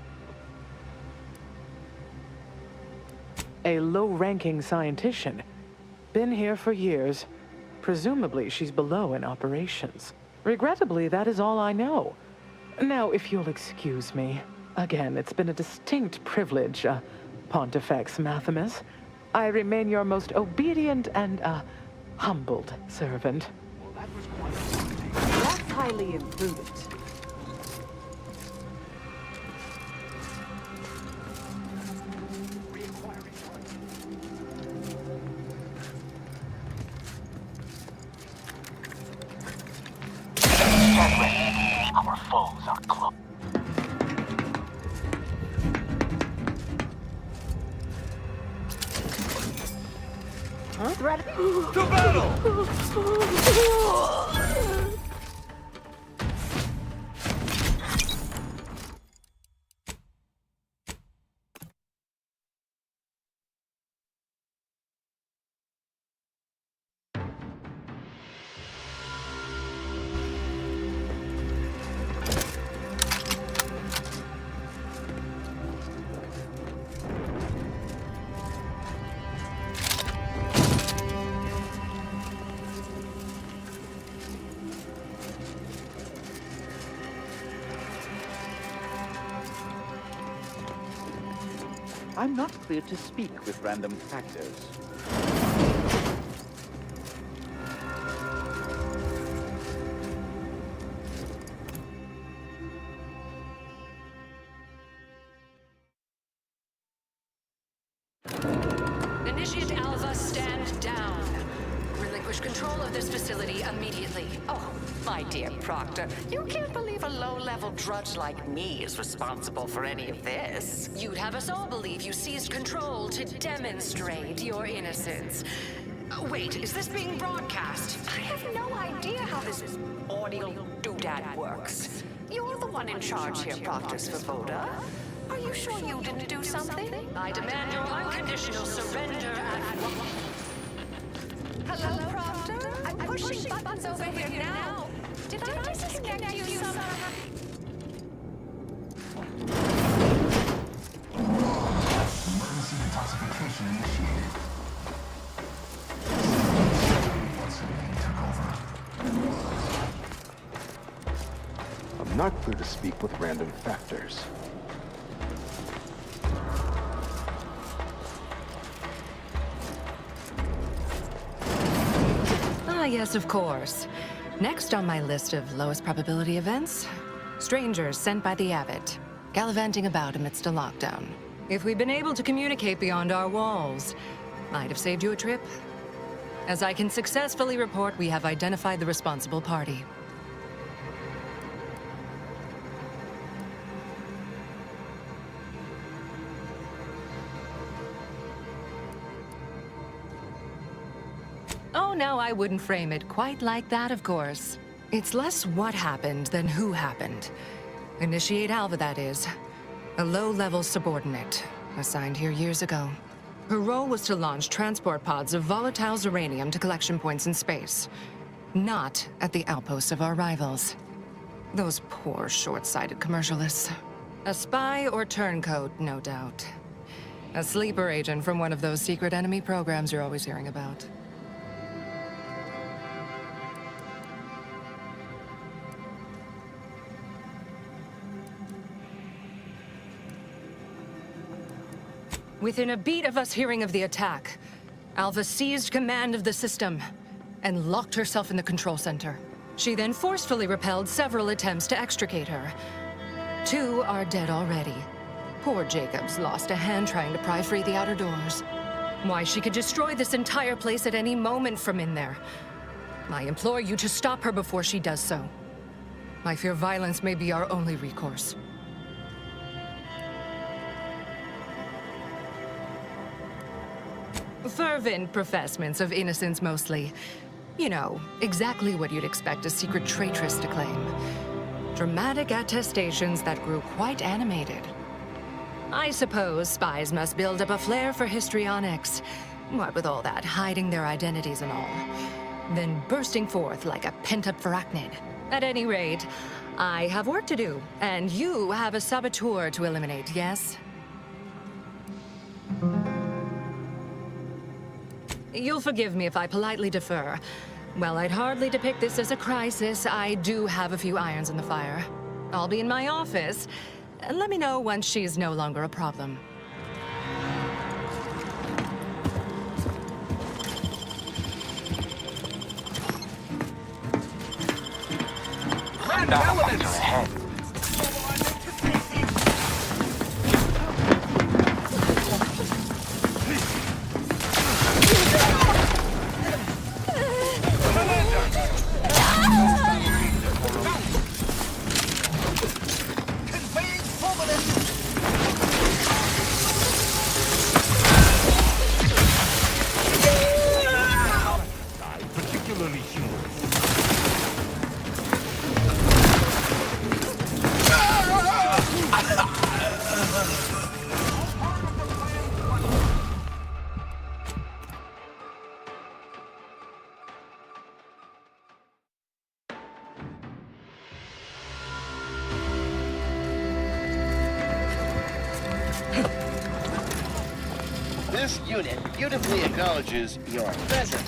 S10: A low-ranking scientician. Been here for years. Presumably, she's below in operations. Regrettably, that is all I know. Now, if you'll excuse me. Again, it's been a distinct privilege, Pontifex Mathimus. I remain your most obedient and, humbled servant.
S2: That's highly imprudent.
S16: Our foes are close.
S2: Huh? Threat.
S16: To battle!
S12: I'm not cleared to speak with random factors.
S18: Initiate Alpha, stand down. Relinquish control of this facility immediately.
S17: Oh, my dear Proctor, you can't believe a low-level drudge like me is responsible for any of this.
S18: You'd have us all believe you seized control to demonstrate your innocence. Wait, is this being broadcast?
S17: I have no idea how this audio doodad works. You're the one in charge here, Proctor Svoboda. Are you sure you didn't do something?
S18: I demand your unconditional surrender at once.
S17: Hello, Proctor? I'm pushing buttons over here now. Did I disconnect you somehow?
S16: Emergency detoxification initiated. Once again took over. I'm not clear to speak with random factors.
S18: Ah, yes, of course. Next on my list of lowest probability events, strangers sent by the Abbot, gallivanting about amidst a lockdown. If we'd been able to communicate beyond our walls, might have saved you a trip. As I can successfully report, we have identified the responsible party. Oh, no, I wouldn't frame it quite like that, of course. It's less what happened than who happened. Initiate Alva, that is. A low-level subordinate, assigned here years ago. Her role was to launch transport pods of volatile ziranium to collection points in space. Not at the outposts of our rivals. Those poor, short-sighted commercialists. A spy or turncoat, no doubt. A sleeper agent from one of those secret enemy programs you're always hearing about. Within a beat of us hearing of the attack, Alva seized command of the system and locked herself in the control center. She then forcefully repelled several attempts to extricate her. 2 are dead already. Poor Jacobs lost a hand trying to pry free the outer doors. Why, she could destroy this entire place at any moment from in there. I implore you to stop her before she does so. I fear violence may be our only recourse. Fervent professements of innocence mostly. You know, exactly what you'd expect a secret traitress to claim. Dramatic attestations that grew quite animated. I suppose spies must build up a flair for histrionics. What with all that, hiding their identities and all. Then bursting forth like a pent-up arachnid. At any rate, I have work to do, and you have a saboteur to eliminate, yes? You'll forgive me if I politely defer. While I'd hardly depict this as a crisis, I do have a few irons in the fire. I'll be in my office. Let me know once she's no longer a problem.
S21: Random elements! Ahead.
S4: Particularly humorous.
S13: This unit beautifully acknowledges your presence.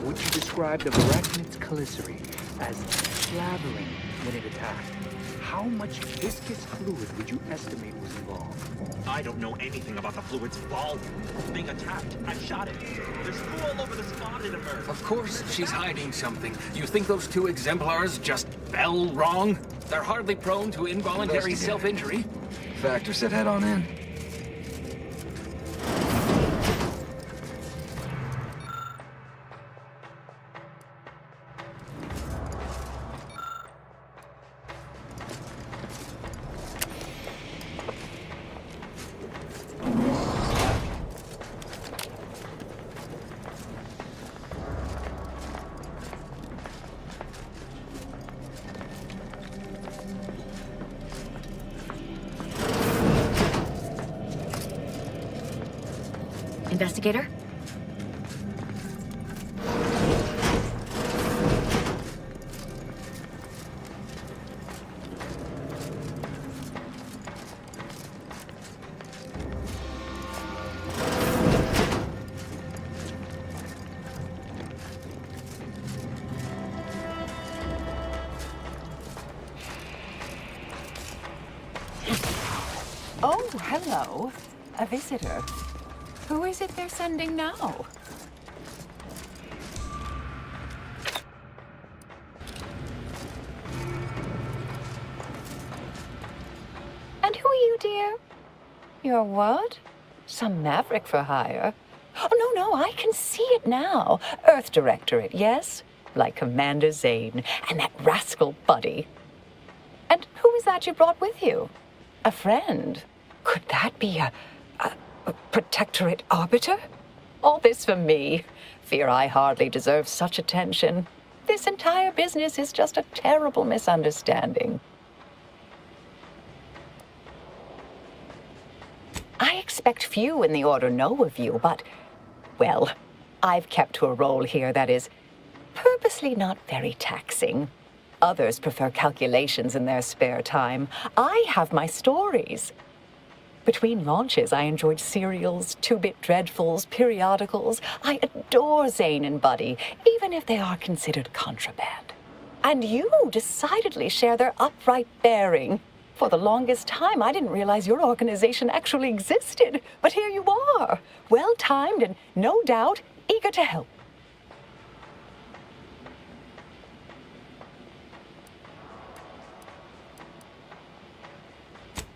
S12: Would you describe the Varachnid's Calicity as slavering when it attacked? How much viscous fluid would you estimate was involved?
S14: I don't know anything about the fluid's volume. Being attacked, I shot it. There's poo all over the spot it emerged.
S1: Of course she's hiding something. You think those two exemplars just fell wrong? They're hardly prone to involuntary self-injury.
S15: Factor said head on in.
S24: Investigator?
S2: Oh, hello. A visitor. Who is it they're sending now? And who are you, dear? You're what? Some maverick for hire? Oh, no, I can see it now. Earth Directorate, yes? Like Commander Zane and that rascal Buddy. And who is that you brought with you? A friend? Could that be a Protectorate Arbiter? All this for me. Fear I hardly deserve such attention. This entire business is just a terrible misunderstanding. I expect few in the Order know of you, but, well, I've kept to a role here that is purposely not very taxing. Others prefer calculations in their spare time. I have my stories. Between launches, I enjoyed serials, two-bit dreadfuls, periodicals. I adore Zane and Buddy, even if they are considered contraband. And you decidedly share their upright bearing. For the longest time, I didn't realize your organization actually existed. But here you are, well-timed and, no doubt, eager to help.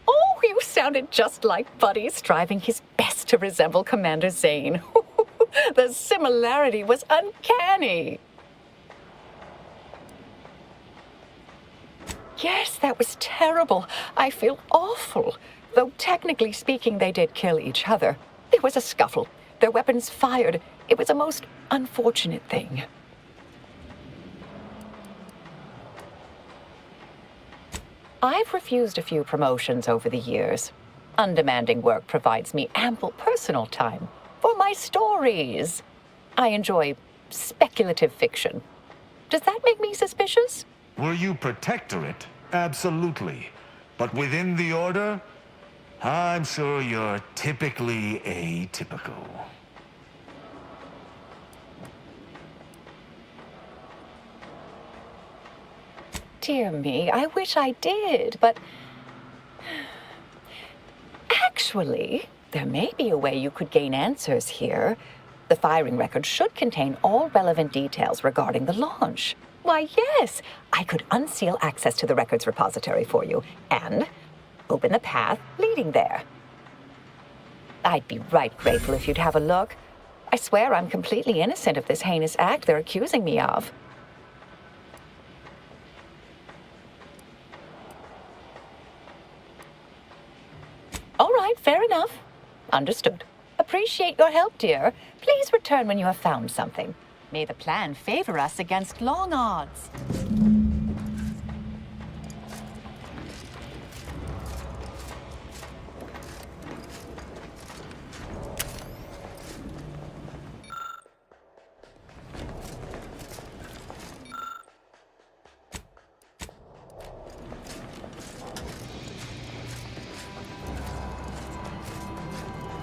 S2: Oh, you sounded just like Buddy, striving his best to resemble Commander Zane. The similarity was uncanny. Yes, that was terrible. I feel awful. Though technically speaking, they did kill each other. There was a scuffle. Their weapons fired. It was a most unfortunate thing. I've refused a few promotions over the years. Undemanding work provides me ample personal time for my stories. I enjoy speculative fiction. Does that make me suspicious?
S4: Were you Protectorate? Absolutely. But within the Order? I'm sure you're typically atypical.
S2: Dear me, I wish I did, but... Actually, there may be a way you could gain answers here. The firing record should contain all relevant details regarding the launch. Why, yes, I could unseal access to the records repository for you and open the path leading there. I'd be right grateful if you'd have a look. I swear I'm completely innocent of this heinous act they're accusing me of. All right, fair enough. Understood. Appreciate your help, dear. Please return when you have found something. May the plan favor us against long odds.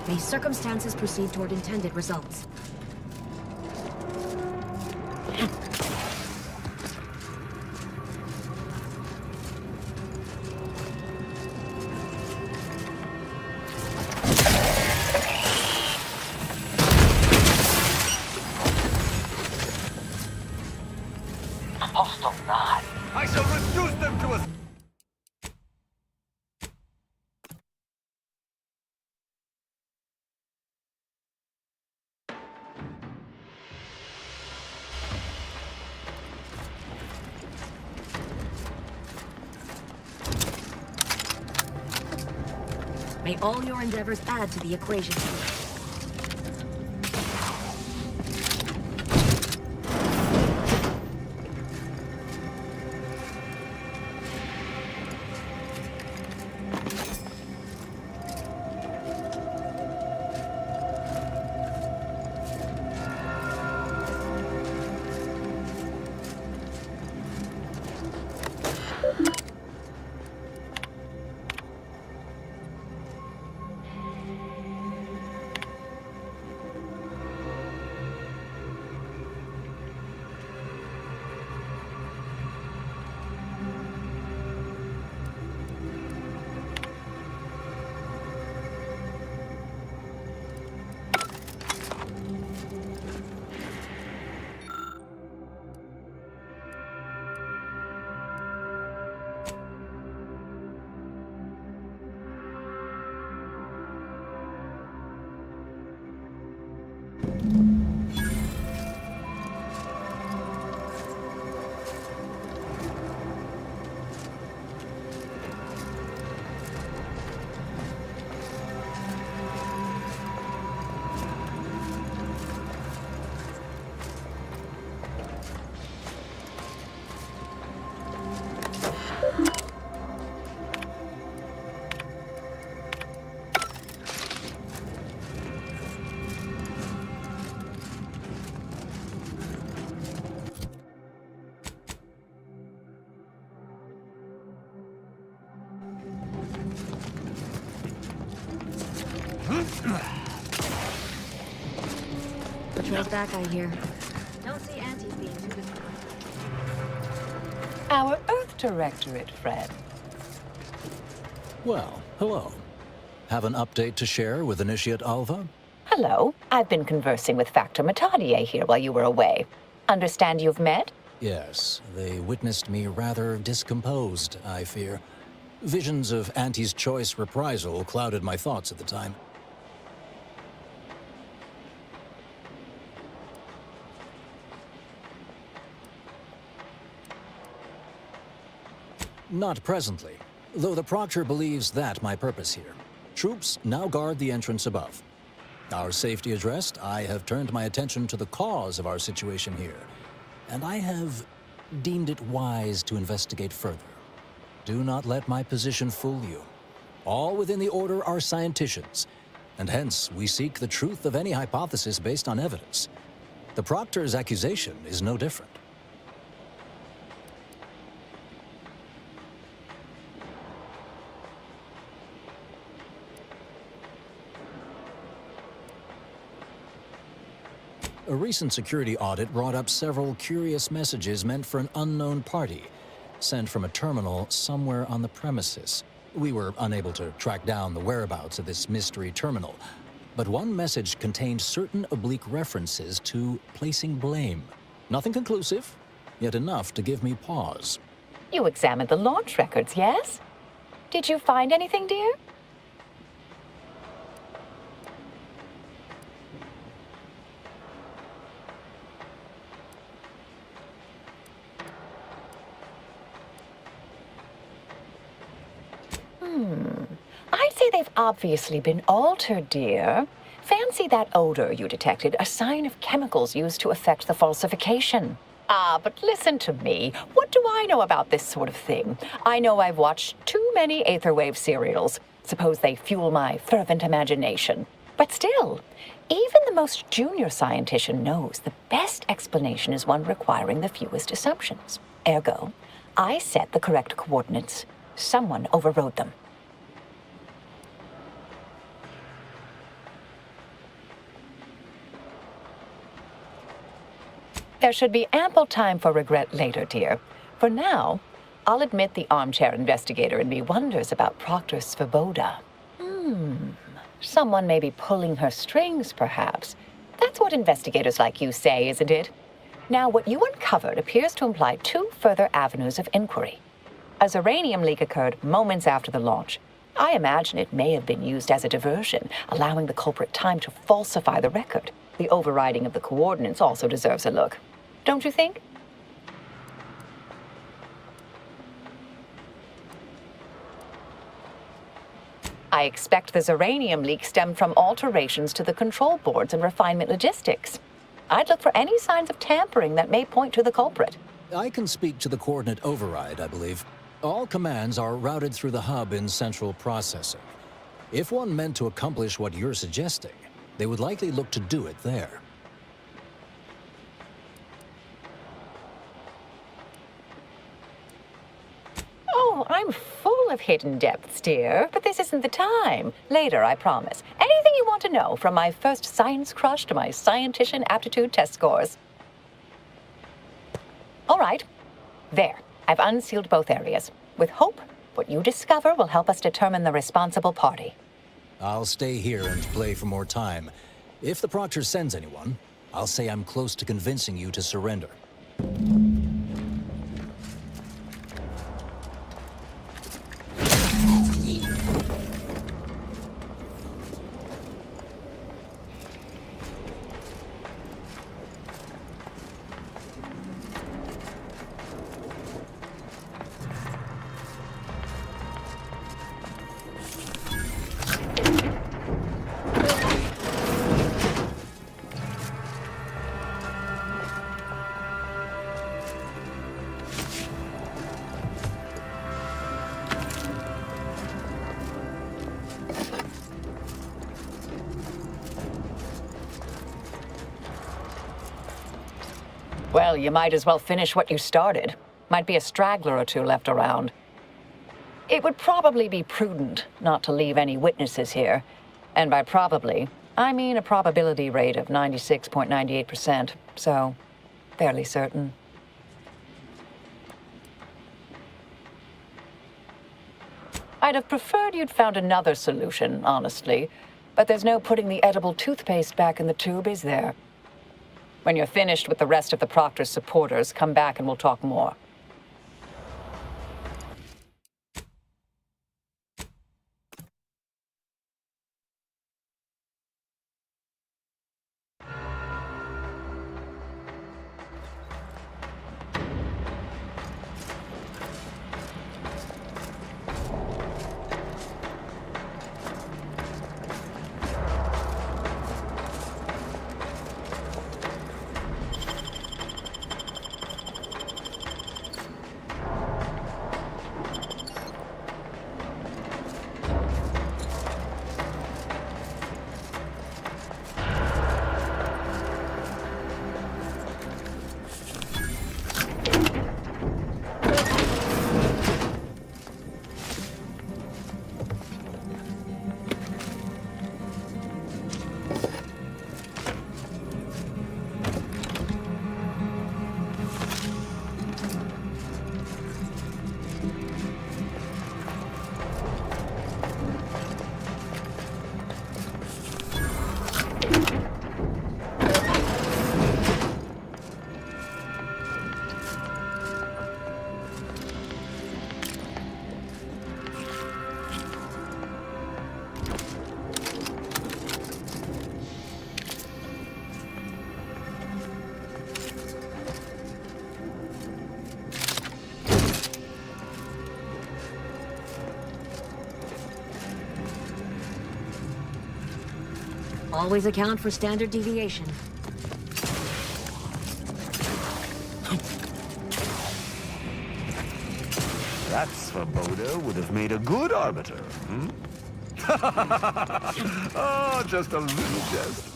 S5: May circumstances proceed toward intended results.
S21: Hostile nod. I shall reduce them to a...
S5: May all your endeavors add to the equation. Patrol's back, I hear.
S7: Don't see antis being too difficult.
S2: Our Earth Directorate, Fred.
S23: Well, hello. Have an update to share with Initiate Alva?
S2: Hello. I've been conversing with Factor Matadier here while you were away. Understand you've met?
S23: Yes, they witnessed me rather discomposed, I fear. Visions of Auntie's choice reprisal clouded my thoughts at the time. Not presently, though the Proctor believes that my purpose here. Troops now guard the entrance above. Our safety addressed, I have turned my attention to the cause of our situation here, and I have deemed it wise to investigate further. Do not let my position fool you. All within the Order are scienticians, and hence we seek the truth of any hypothesis based on evidence. The Proctor's accusation is no different. A recent security audit brought up several curious messages meant for an unknown party, sent from a terminal somewhere on the premises. We were unable to track down the whereabouts of this mystery terminal, but one message contained certain oblique references to placing blame. Nothing conclusive, yet enough to give me pause.
S2: You examined the launch records, yes? Did you find anything, dear? I'd say they've obviously been altered, dear. Fancy that odor you detected, a sign of chemicals used to effect the falsification. Ah, but listen to me. What do I know about this sort of thing? I know I've watched too many Aetherwave serials. Suppose they fuel my fervent imagination. But still, even the most junior scientician knows the best explanation is one requiring the fewest assumptions. Ergo, I set the correct coordinates. Someone overrode them. There should be ample time for regret later, dear. For now, I'll admit the armchair investigator in me wonders about Proctor Svoboda. Someone may be pulling her strings, perhaps. That's what investigators like you say, isn't it? Now, what you uncovered appears to imply two further avenues of inquiry. A uranium leak occurred moments after the launch. I imagine it may have been used as a diversion, allowing the culprit time to falsify the record. The overriding of the coordinates also deserves a look. Don't you think? I expect the uranium leak stemmed from alterations to the control boards and refinement logistics. I'd look for any signs of tampering that may point to the culprit.
S23: I can speak to the coordinate override, I believe. All commands are routed through the hub in central processing. If one meant to accomplish what you're suggesting, they would likely look to do it there.
S2: Oh, I'm full of hidden depths, dear, but this isn't the time. Later, I promise. Anything you want to know, from my first science crush to my scientician aptitude test scores. All right. There. I've unsealed both areas. With hope, what you discover will help us determine the responsible party.
S23: I'll stay here and play for more time. If the Proctor sends anyone, I'll say I'm close to convincing you to surrender.
S2: Well, you might as well finish what you started. Might be a straggler or two left around. It would probably be prudent not to leave any witnesses here. And by probably, I mean a probability rate of 96.98%, so fairly certain. I'd have preferred you'd found another solution, honestly, but there's no putting the edible toothpaste back in the tube, is there? When you're finished with the rest of the Proctor's supporters, come back and we'll talk more.
S5: Always account for standard deviation.
S4: That Svoboda would have made a good arbiter, hmm? Oh, just a little jest.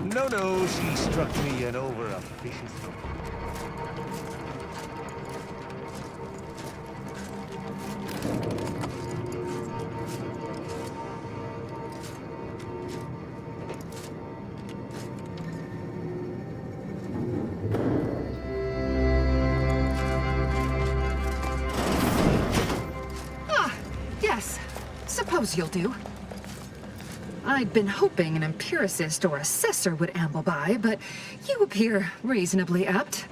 S4: No, she struck me an over-officious...
S6: Suppose you'll do. I'd been hoping an empiricist or assessor would amble by, but you appear reasonably apt.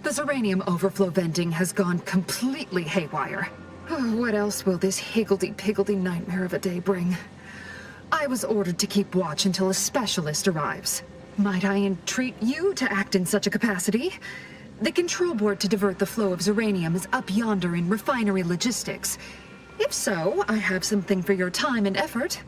S6: The Zeranium overflow venting has gone completely haywire. What else will this higgledy-piggledy nightmare of a day bring? I was ordered to keep watch until a specialist arrives. Might I entreat you to act in such a capacity? The control board to divert the flow of Zeranium is up yonder in refinery logistics. If so, I have something for your time and effort.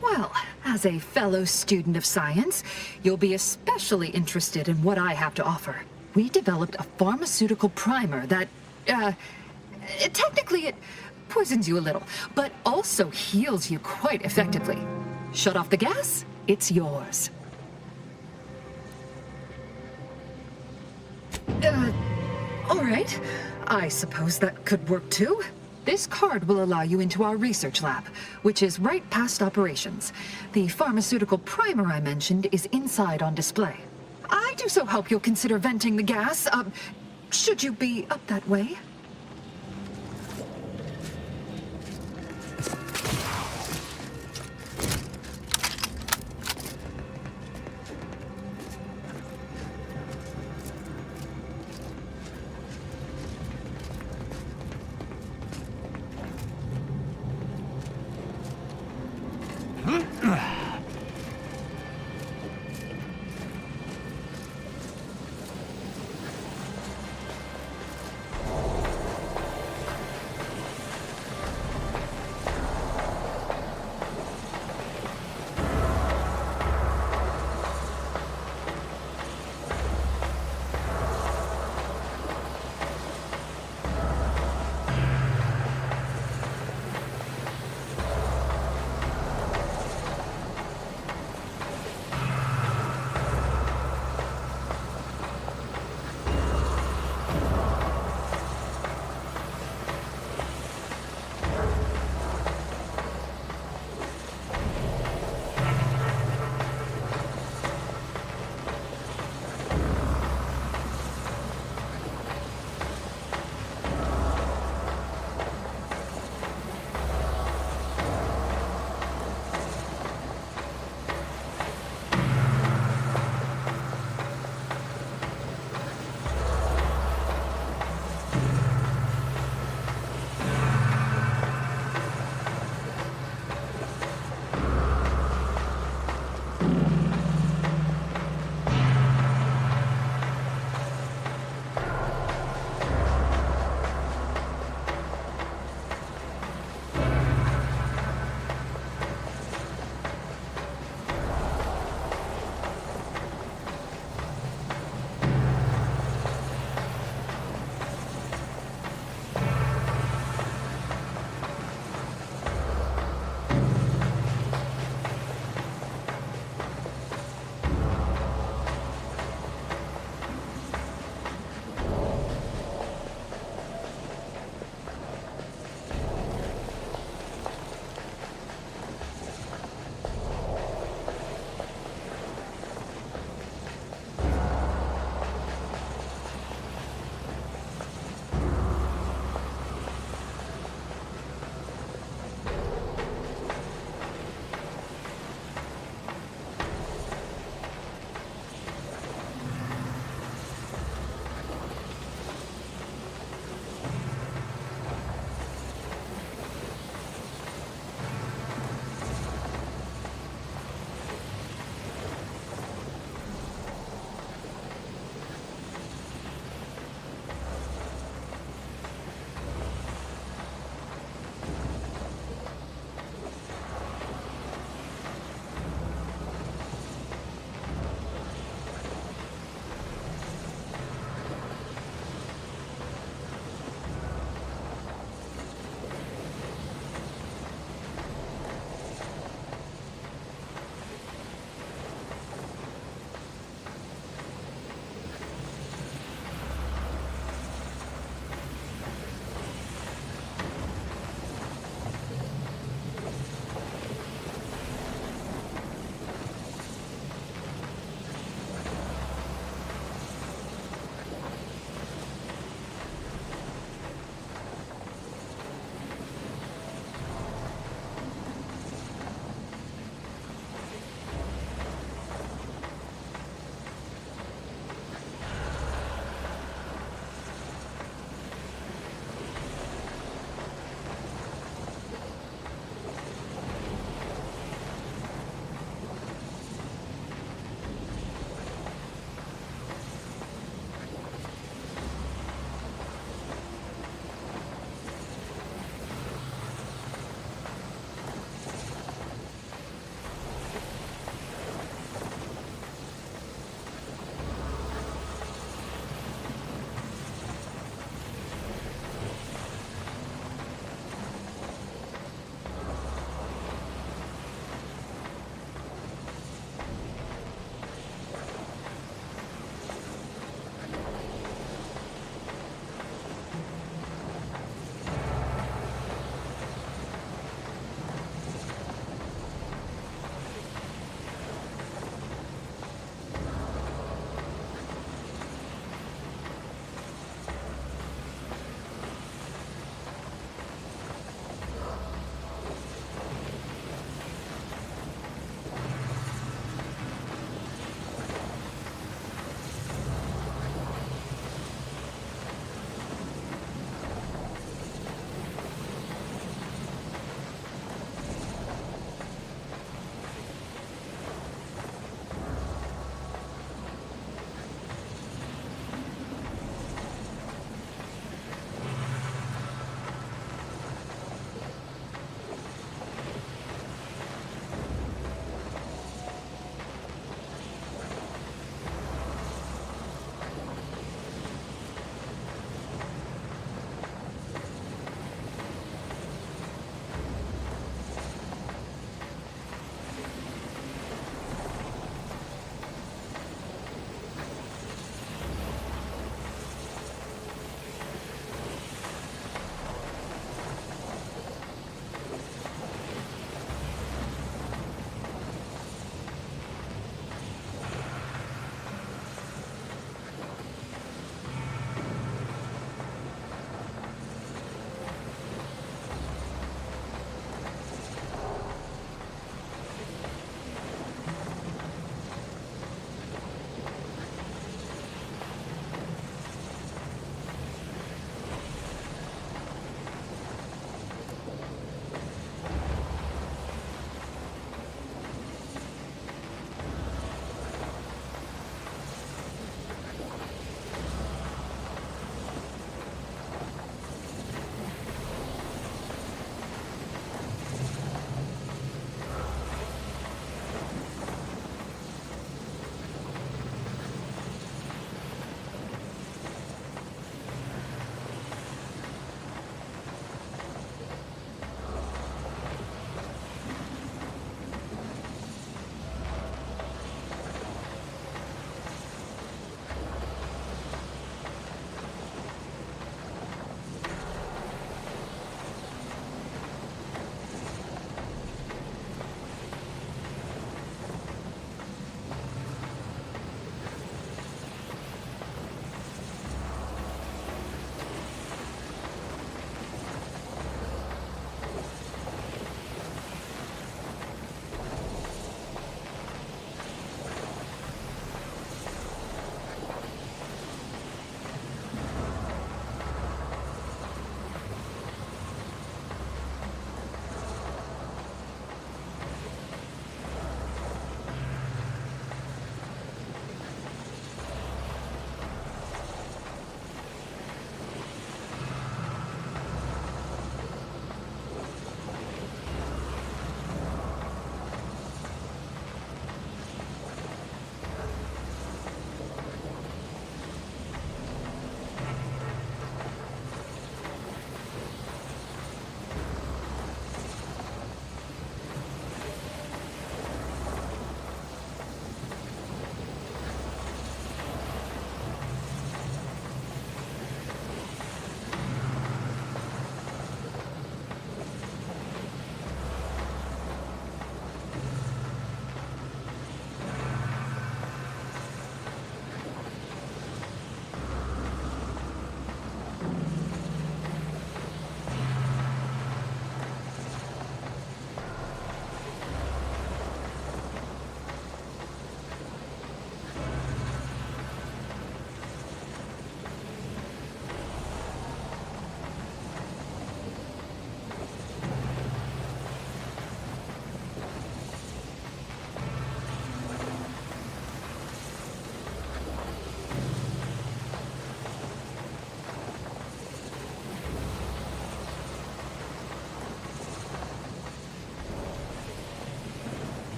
S6: Well, as a fellow student of science, you'll be especially interested in what I have to offer. We developed a pharmaceutical primer that, technically it poisons you a little, but also heals you quite effectively. Shut off the gas, it's yours. All right. I suppose that could work too. This card will allow you into our research lab, which is right past operations. The pharmaceutical primer I mentioned is inside on display. I do so hope you'll consider venting the gas, should you be up that way.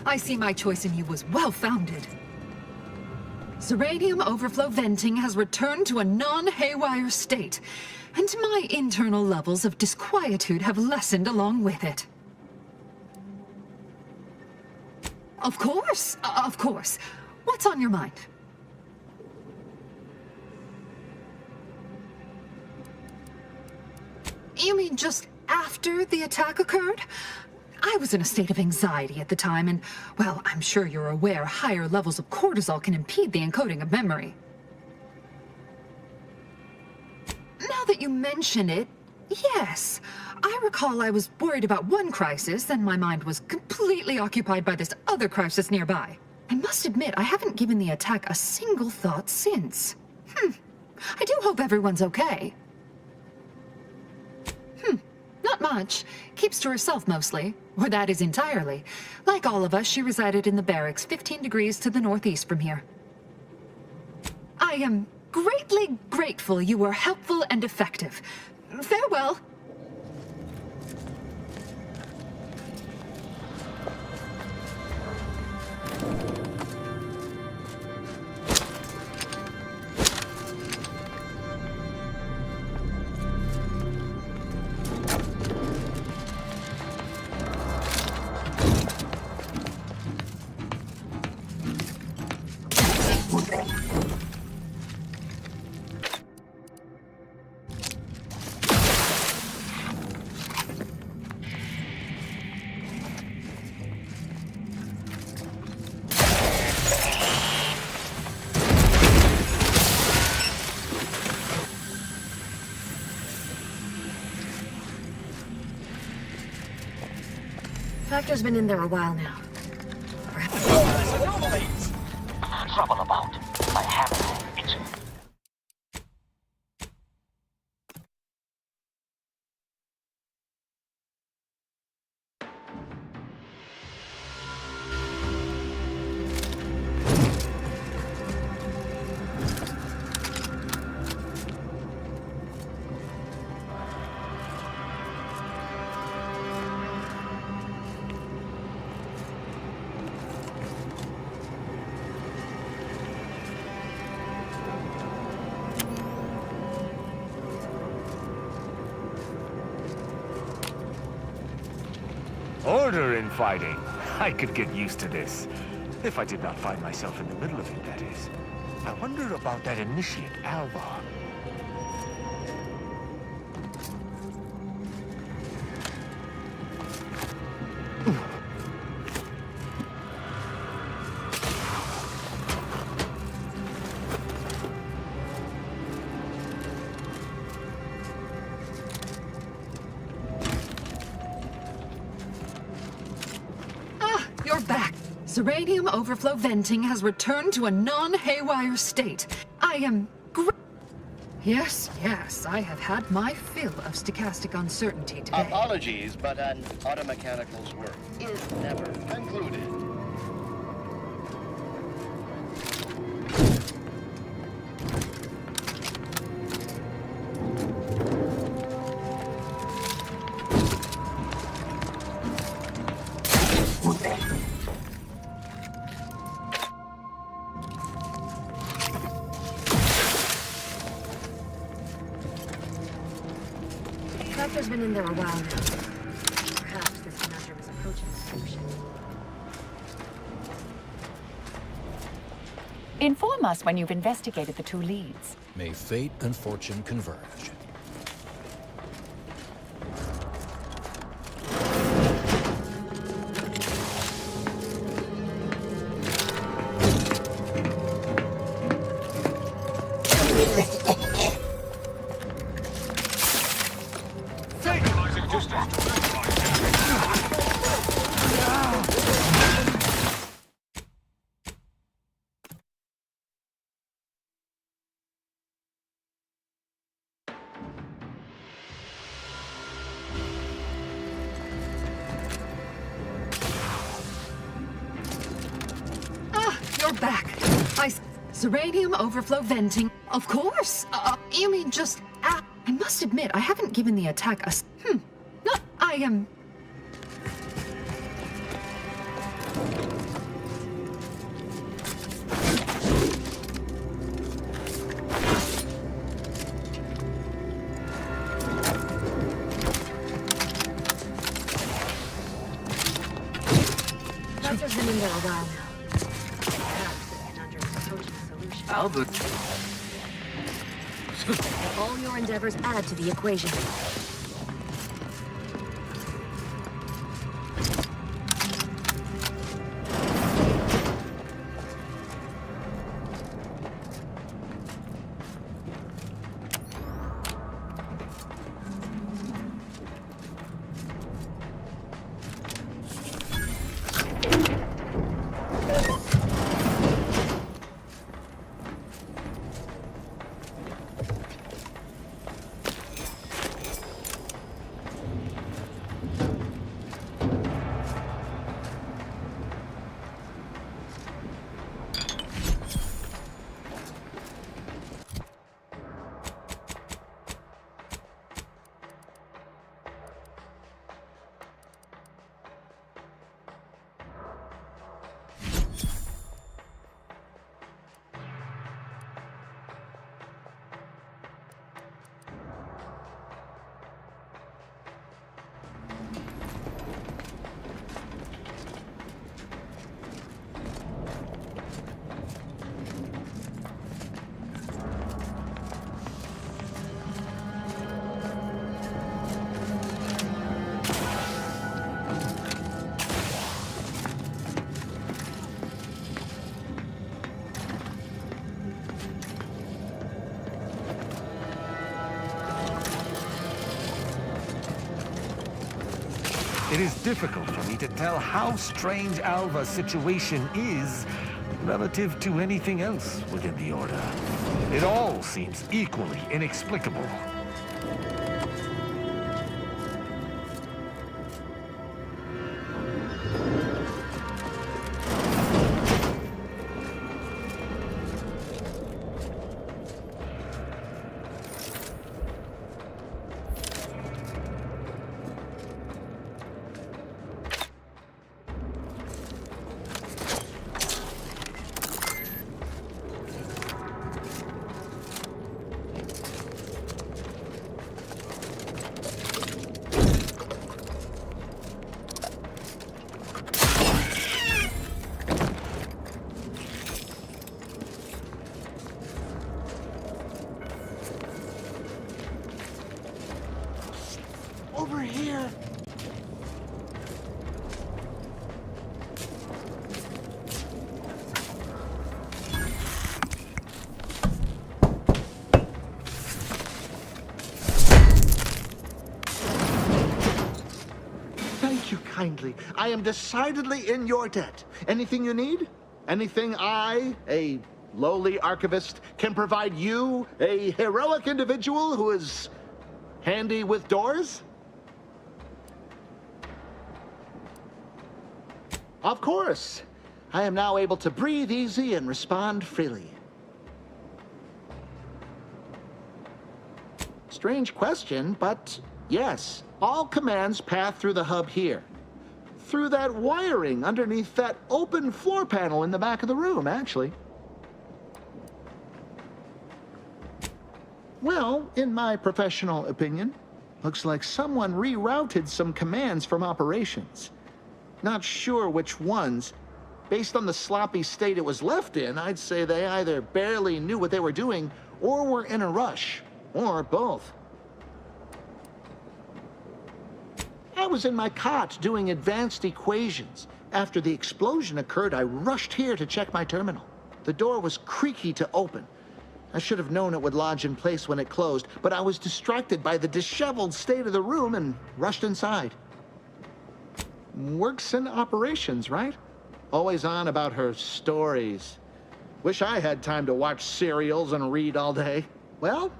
S6: I see my choice in you was well-founded. Zeranium overflow venting has returned to a non-haywire state, and my internal levels of disquietude have lessened along with it. Of course, of course. What's on your mind? You mean just after the attack occurred? I was in a state of anxiety at the time, and, well, I'm sure you're aware higher levels of cortisol can impede the encoding of memory. Now that you mention it, yes. I recall I was worried about one crisis, then my mind was completely occupied by this other crisis nearby. I must admit, I haven't given the attack a single thought since. I do hope everyone's okay. Not much. Keeps to herself mostly. Or that is entirely. Like all of us, she resided in the barracks 15 degrees to the northeast from here. I am greatly grateful you were helpful and effective. Farewell.
S5: Factor's been in there a while now.
S9: trouble about. I haven't it.
S4: Order in fighting. I could get used to this. If I did not find myself in the middle of it, that is. I wonder about that initiate, Alva.
S6: You're back. Uranium overflow venting has returned to a non-haywire state. I am Yes, I have had my fill of stochastic uncertainty today.
S13: Apologies, but an automechanical's work is never concluded.
S5: Raptor's been in there a while now. Perhaps this conundrum is approaching a solution.
S2: Inform us when you've investigated the two leads.
S23: May fate and fortune converge.
S6: You're back. Uranium overflow venting. Of course. You mean just... I must admit, I haven't given the attack a... No, I am...
S5: Raptor's been in there a while now.
S12: Albert.
S5: All your endeavors add to the equation.
S4: It is difficult for me to tell how strange Alva's situation is relative to anything else within the Order. It all seems equally inexplicable.
S11: Over here. Thank you kindly. I am decidedly in your debt. Anything you need? Anything I, a lowly archivist, can provide you, a heroic individual who is handy with doors? Of course. I am now able to breathe easy and respond freely. Strange question, but yes, all commands pass through the hub here. Through that wiring underneath that open floor panel in the back of the room, actually. Well, in my professional opinion, looks like someone rerouted some commands from operations. Not sure which ones. Based on the sloppy state it was left in, I'd say they either barely knew what they were doing or were in a rush, or both. I was in my cot doing advanced equations. After the explosion occurred, I rushed here to check my terminal. The door was creaky to open. I should have known it would lodge in place when it closed, but I was distracted by the disheveled state of the room and rushed inside. Works in operations, right? Always on about her stories. Wish I had time to watch serials and read all day. Well,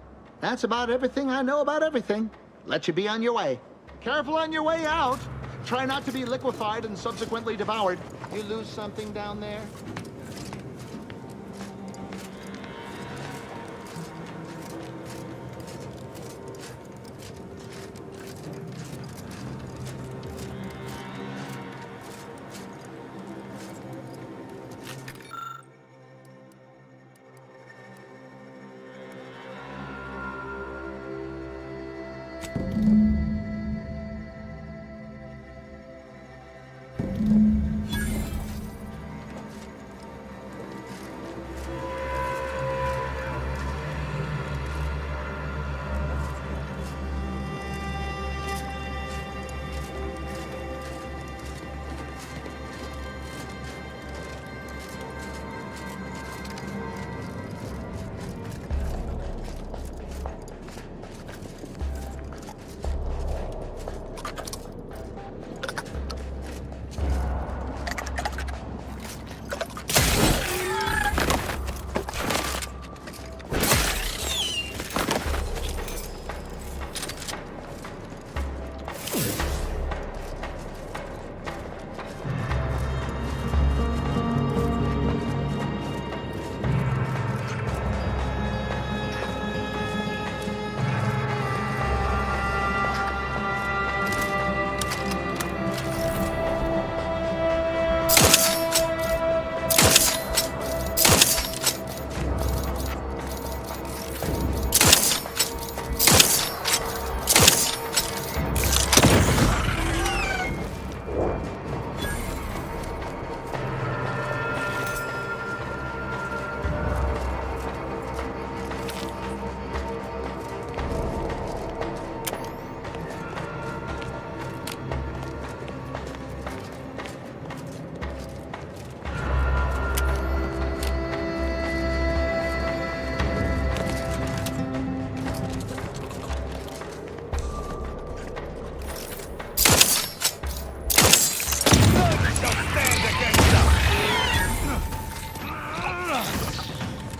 S11: that's about everything I know about everything. Let you be on your way. Careful on your way out. Try not to be liquefied and subsequently devoured. You lose something down there?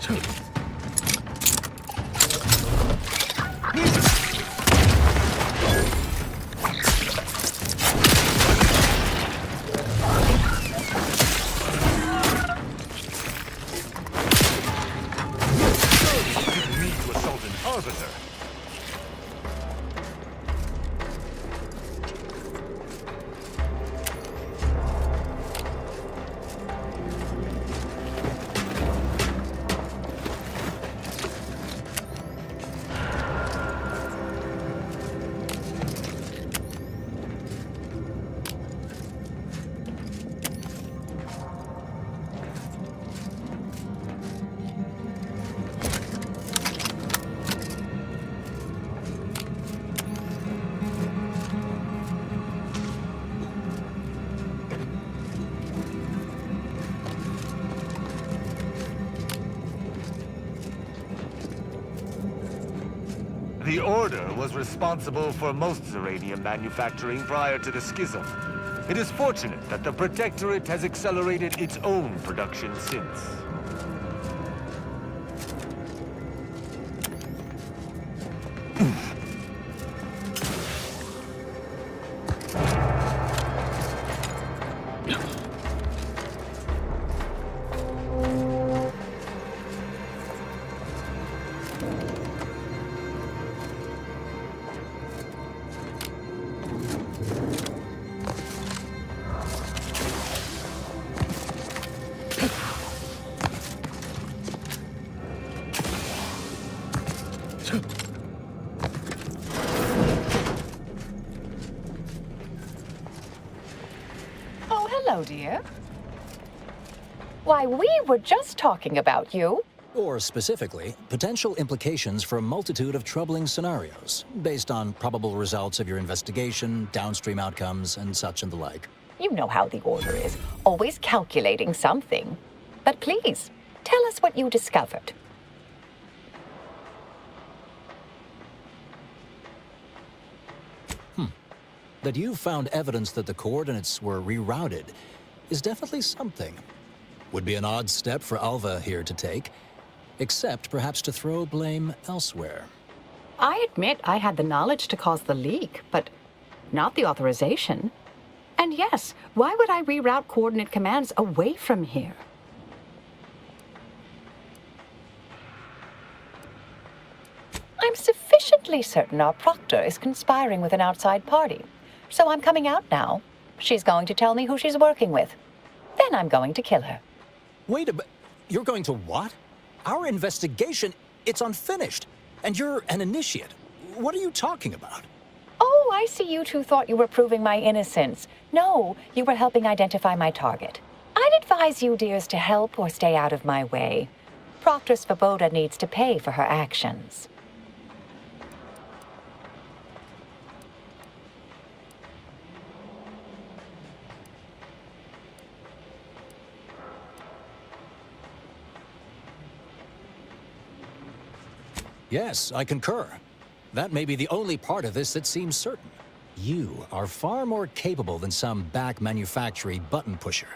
S4: Didn't mean to assault an arbiter. The Order was responsible for most Zeranium manufacturing prior to the Schism. It is fortunate that the Protectorate has accelerated its own production since.
S2: Oh, hello, dear. Why, we were just talking about you.
S23: Or specifically, potential implications for a multitude of troubling scenarios, based on probable results of your investigation, downstream outcomes, and such and the like.
S2: You know how the Order is, always calculating something. But please, tell us what you discovered.
S23: That you found evidence that the coordinates were rerouted is definitely something. Would be an odd step for Alva here to take, except perhaps to throw blame elsewhere.
S2: I admit I had the knowledge to cause the leak, but not the authorization. And yes, why would I reroute coordinate commands away from here? I'm sufficiently certain our proctor is conspiring with an outside party. So I'm coming out now. She's going to tell me who she's working with. Then I'm going to kill her.
S23: Wait a minute. You're going to what? Our investigation, it's unfinished. And you're an initiate. What are you talking about?
S2: Oh, I see you two thought you were proving my innocence. No, you were helping identify my target. I'd advise you dears to help or stay out of my way. Proctor Svoboda needs to pay for her actions.
S23: Yes, I concur. That may be the only part of this that seems certain. You are far more capable than some back manufactory button pusher.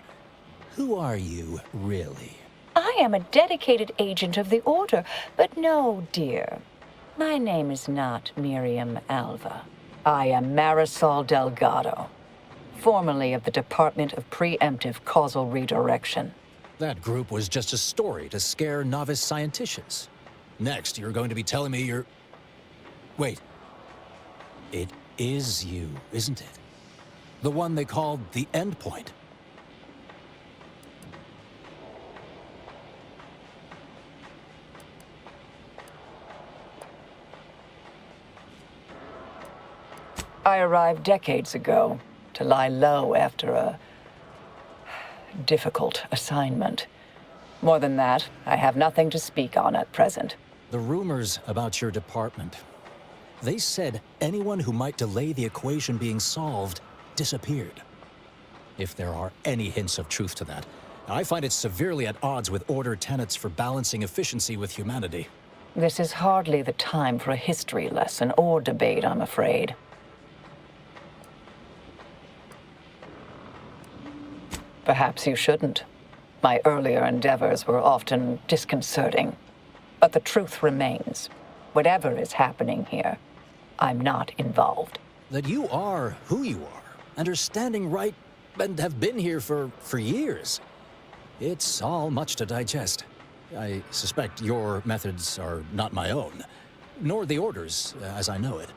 S23: Who are you, really?
S2: I am a dedicated agent of the Order, but no, dear. My name is not Miriam Alva. I am Marisol Delgado, formerly of the Department of Preemptive Causal Redirection.
S23: That group was just a story to scare novice scienticians. Next, you're going to be telling me you're... Wait. It is you, isn't it? The one they called the Endpoint.
S2: I arrived decades ago to lie low after a difficult assignment. More than that, I have nothing to speak on at present.
S23: The rumors about your department. They said anyone who might delay the equation being solved disappeared. If there are any hints of truth to that, I find it severely at odds with Order tenets for balancing efficiency with humanity.
S2: This is hardly the time for a history lesson or debate, I'm afraid. Perhaps you shouldn't. My earlier endeavors were often disconcerting. But the truth remains. Whatever is happening here, I'm not involved.
S23: That you are who you are, and are standing right, and have been here for years. It's all much to digest. I suspect your methods are not my own, nor the Order's, as I know it.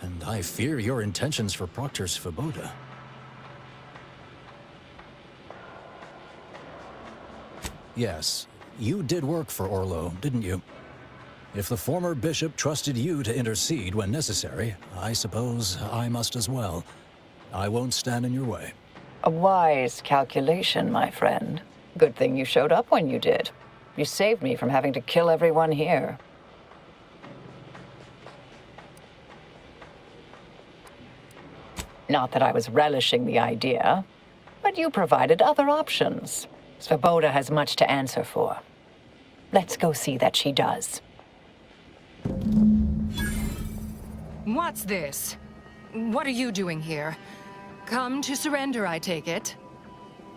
S23: And I fear your intentions for Proctor Svoboda. Yes, you did work for Orlo, didn't you? If the former bishop trusted you to intercede when necessary, I suppose I must as well. I won't stand in your way.
S2: A wise calculation, my friend. Good thing you showed up when you did. You saved me from having to kill everyone here. Not that I was relishing the idea, but you provided other options. Svoboda has much to answer for. Let's go see that she does.
S18: What's this? What are you doing here? Come to surrender, I take it?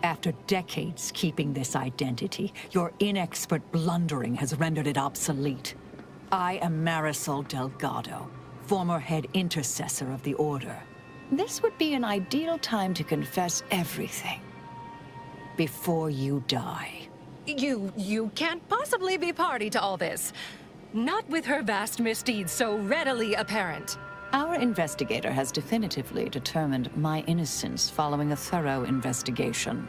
S2: After decades keeping this identity, your inexpert blundering has rendered it obsolete. I am Marisol Delgado, former head intercessor of the Order. This would be an ideal time to confess everything. Before you die.
S18: You can't possibly be party to all this. Not with her vast misdeeds so readily apparent.
S2: Our investigator has definitively determined my innocence following a thorough investigation.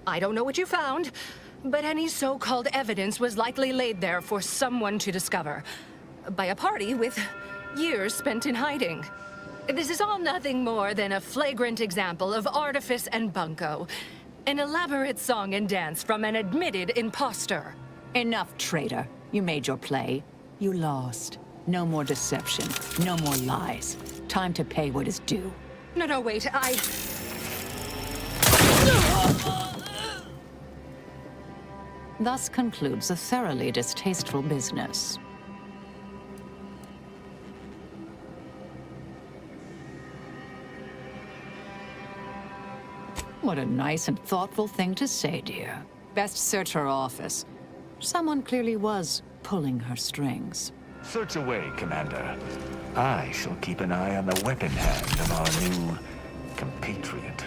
S18: I don't know what you found, but any so-called evidence was likely laid there for someone to discover. By a party with years spent in hiding. This is all nothing more than a flagrant example of artifice and bunco. An elaborate song and dance from an admitted imposter.
S2: Enough, traitor. You made your play. You lost. No more deception. No more lies. Time to pay what is due.
S18: No, wait,
S2: Thus concludes a thoroughly distasteful business. What a nice and thoughtful thing to say, dear. Best search her office. Someone clearly was pulling her strings.
S4: Search away, Commander. I shall keep an eye on the weapon hand of our new compatriot.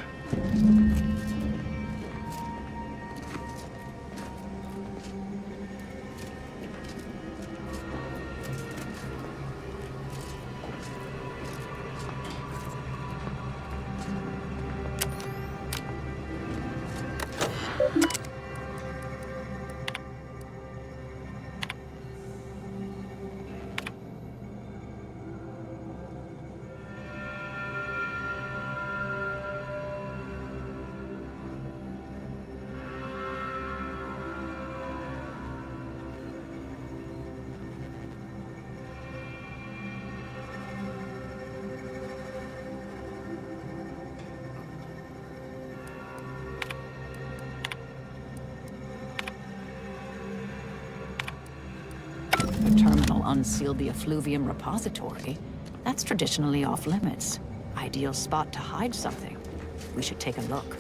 S2: Unseal the effluvium repository. That's traditionally off limits. Ideal spot to hide something. We should take a look.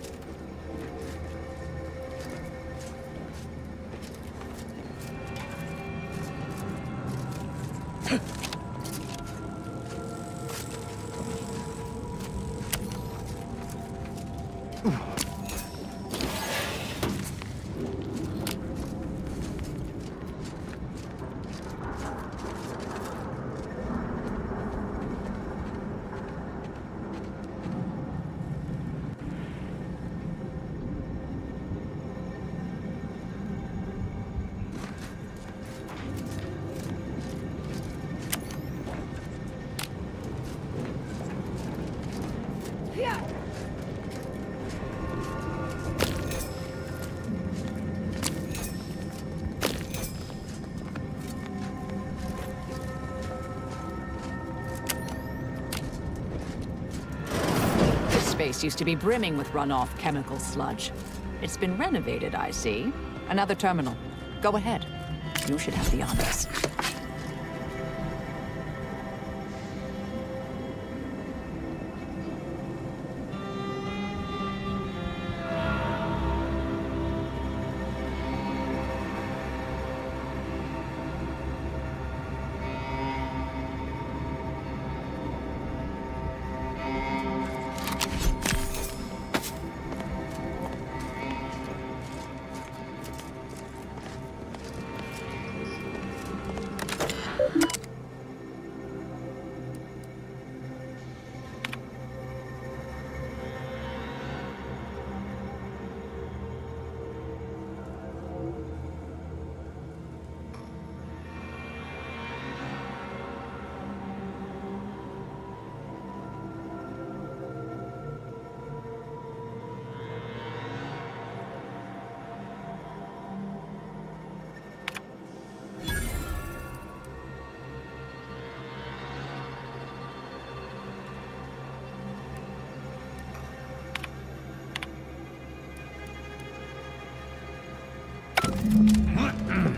S2: Space used to be brimming with runoff chemical sludge. It's been renovated, I see. Another terminal. Go ahead. You should have the honors.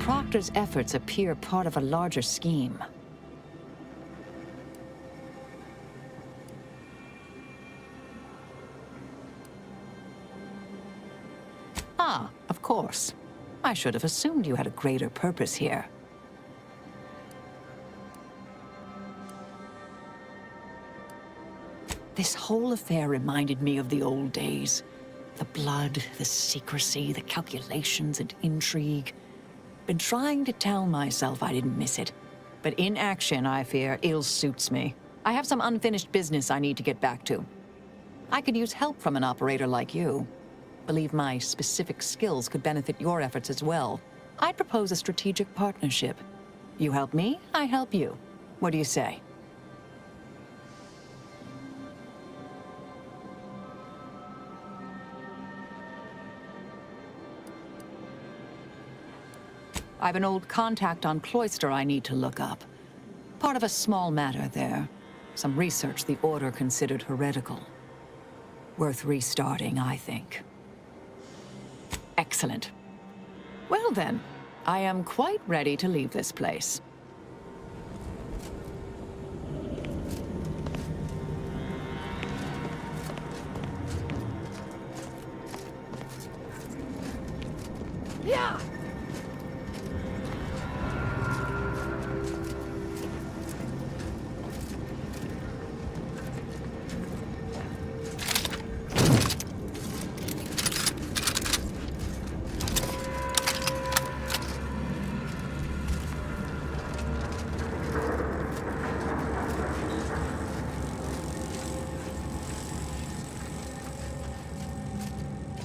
S2: Proctor's efforts appear part of a larger scheme. Ah, of course. I should have assumed you had a greater purpose here. This whole affair reminded me of the old days. The blood, the secrecy, the calculations and intrigue. Been trying to tell myself I didn't miss it. But in action, I fear, ill suits me. I have some unfinished business I need to get back to. I could use help from an operator like you. Believe my specific skills could benefit your efforts as well. I'd propose a strategic partnership. You help me, I help you. What do you say? I've an old contact on Cloister I need to look up. Part of a small matter there. Some research the Order considered heretical. Worth restarting, I think. Excellent. Well then, I am quite ready to leave this place.
S17: Yeah!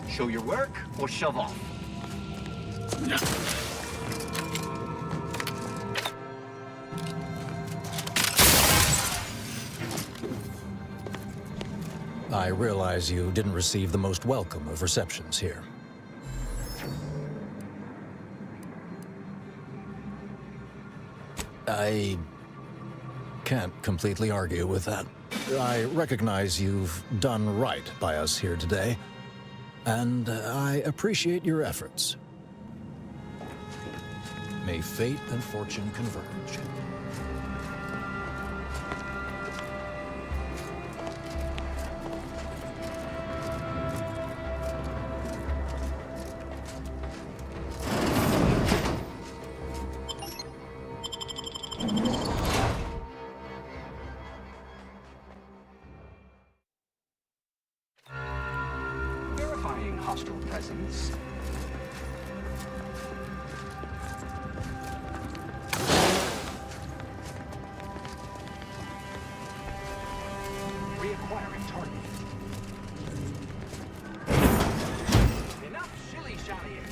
S12: Show your work or shove off.
S23: I realize you didn't receive the most welcome of receptions here. I can't completely argue with that. I recognize you've done right by us here today, and I appreciate your efforts. May fate and fortune converge.
S12: Verifying hostile presence. Reacquiring target. Enough shilly-shallying.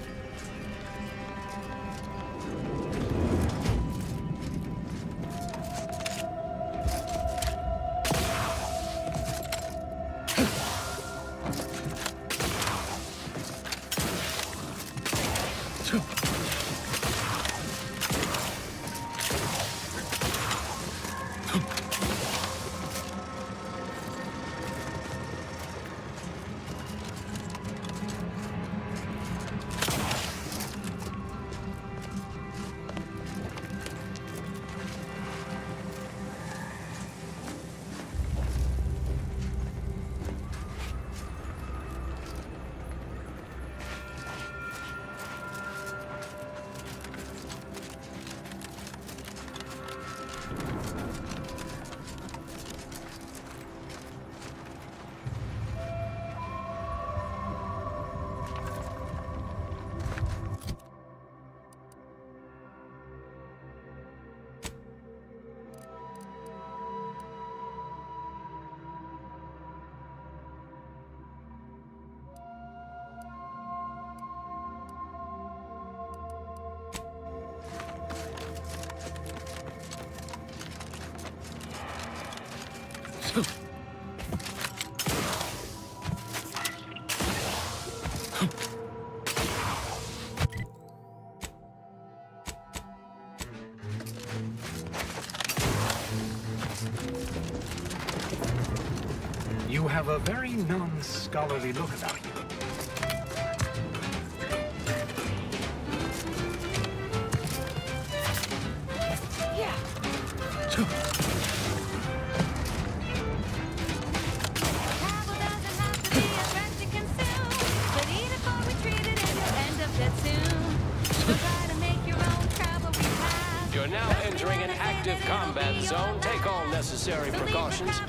S12: You have a very non-scholarly look about you.
S3: entering an active combat zone. Take all necessary precautions.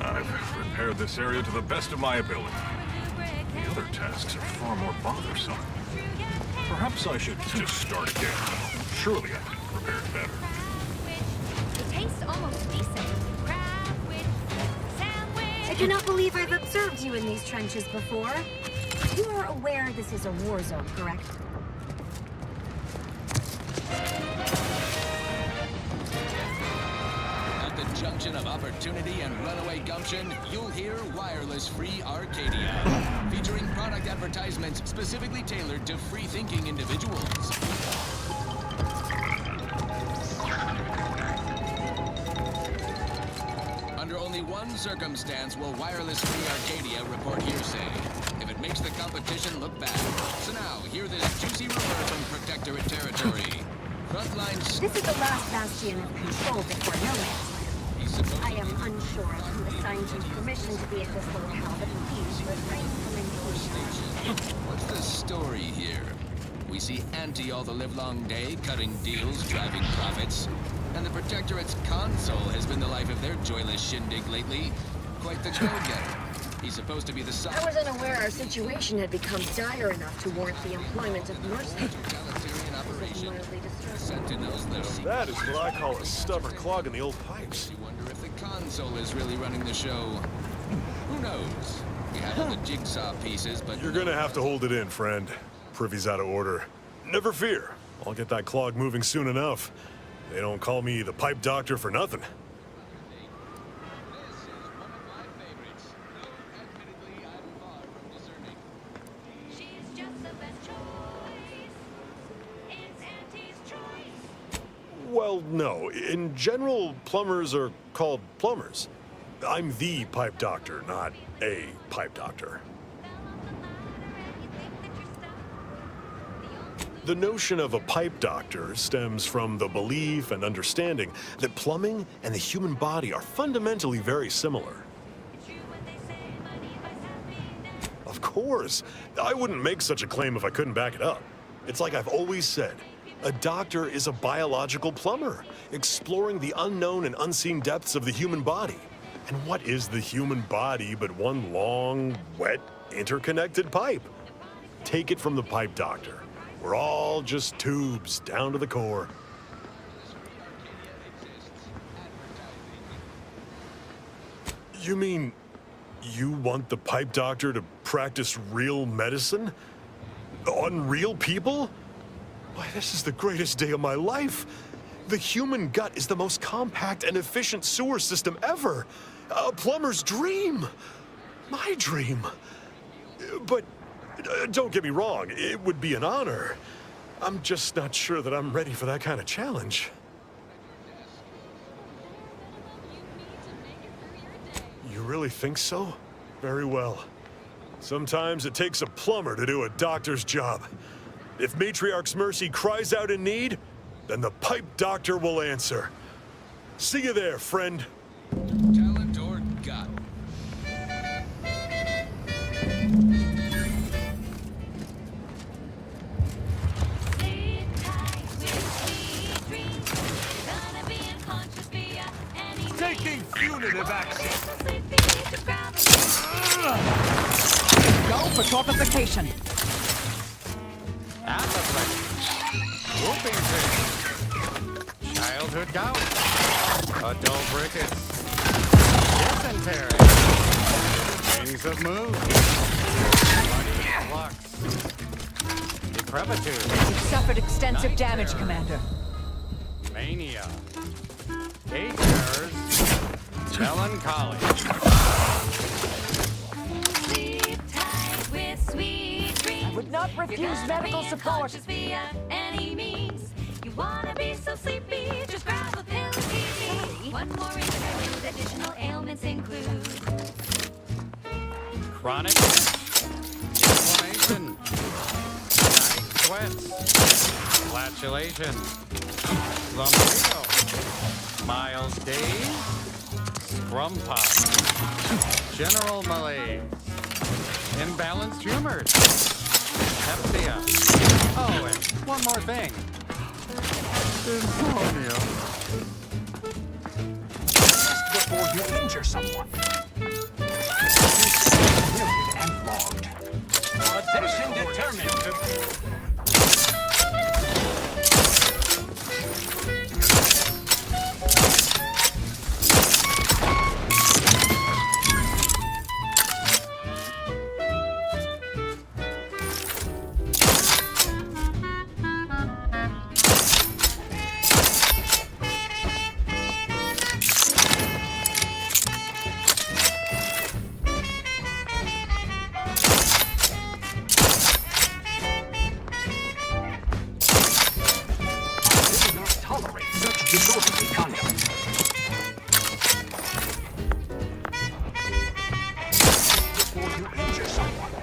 S19: I've prepared this area to the best of my ability. The other tasks are far more bothersome. Perhaps I should just start again. Surely I could have prepared better.
S7: It tastes almost decent.
S5: I cannot believe I've observed you in these trenches before. You are aware this is a war zone, correct?
S1: At the junction of opportunity and runaway gumption, you'll hear Wireless Free Arcadia, featuring product advertisements specifically tailored to free-thinking individuals. Under only one circumstance will Wireless Free Arcadia report hearsay, if it makes the competition look bad. So now, hear this juicy rumor from Protectorate territory. Frontline...
S5: This is the last bastion of control before no man's land. I am unsure of who assigned you permission to be at this locale, but please refrain from intrusion.
S1: What's the story here? We see Auntie all the livelong day, cutting deals, driving profits. And the Protectorate's console has been the life of their joyless shindig lately. Quite the go-getter. He's supposed to be the son.
S5: I was unaware our situation had become dire enough to warrant the employment of mercenaries.
S20: That is what I call a stubborn clog in the old pipes.
S1: You wonder if the console is really running the show. Who knows? We have all the jigsaw pieces, but...
S20: You're gonna have to hold it in, friend. Privy's out of order. Never fear. I'll get that clog moving soon enough. They don't call me the pipe doctor for nothing. Well, no. In general, plumbers are called plumbers. I'm the pipe doctor, not a pipe doctor. The notion of a pipe doctor stems from the belief and understanding that plumbing and the human body are fundamentally very similar. Of course, I wouldn't make such a claim if I couldn't back it up. It's like I've always said, a doctor is a biological plumber, exploring the unknown and unseen depths of the human body. And what is the human body but one long, wet, interconnected pipe? Take it from the pipe doctor. We're all just tubes down to the core. You mean you want the pipe doctor to practice real medicine? On real people? Why, this is the greatest day of my life. The human gut is the most compact and efficient sewer system ever. A plumber's dream. My dream. But don't get me wrong, it would be an honor. I'm just not sure that I'm ready for that kind of challenge. You really think so? Very well. Sometimes it takes a plumber to do a doctor's job. If Matriarch's Mercy cries out in need, then the pipe doctor will answer. See you there, friend.
S1: Talent or gut?
S4: Taking punitive action.
S2: Go for torpification.
S24: Whooping pain, childhood gout, adult rickets, dysentery, wings of moon, flux, decrepitude.
S2: You've suffered extensive damage, Commander.
S24: Mania, gate errors, melancholy.
S2: I would not refuse medical support.
S8: Via any means. You wanna be so sleepy, just grab a pill and TV. One more interlude, additional ailments include
S24: Chronic inflammation, night sweats, flatulation, lumbago, mild days, scrum pop, general malaise, imbalanced humors, Heptia. Oh, and one more thing. Insomnia.
S12: Just before you injure someone. Muted and logged. Position determined. Disorderly conduct. Before you injure someone.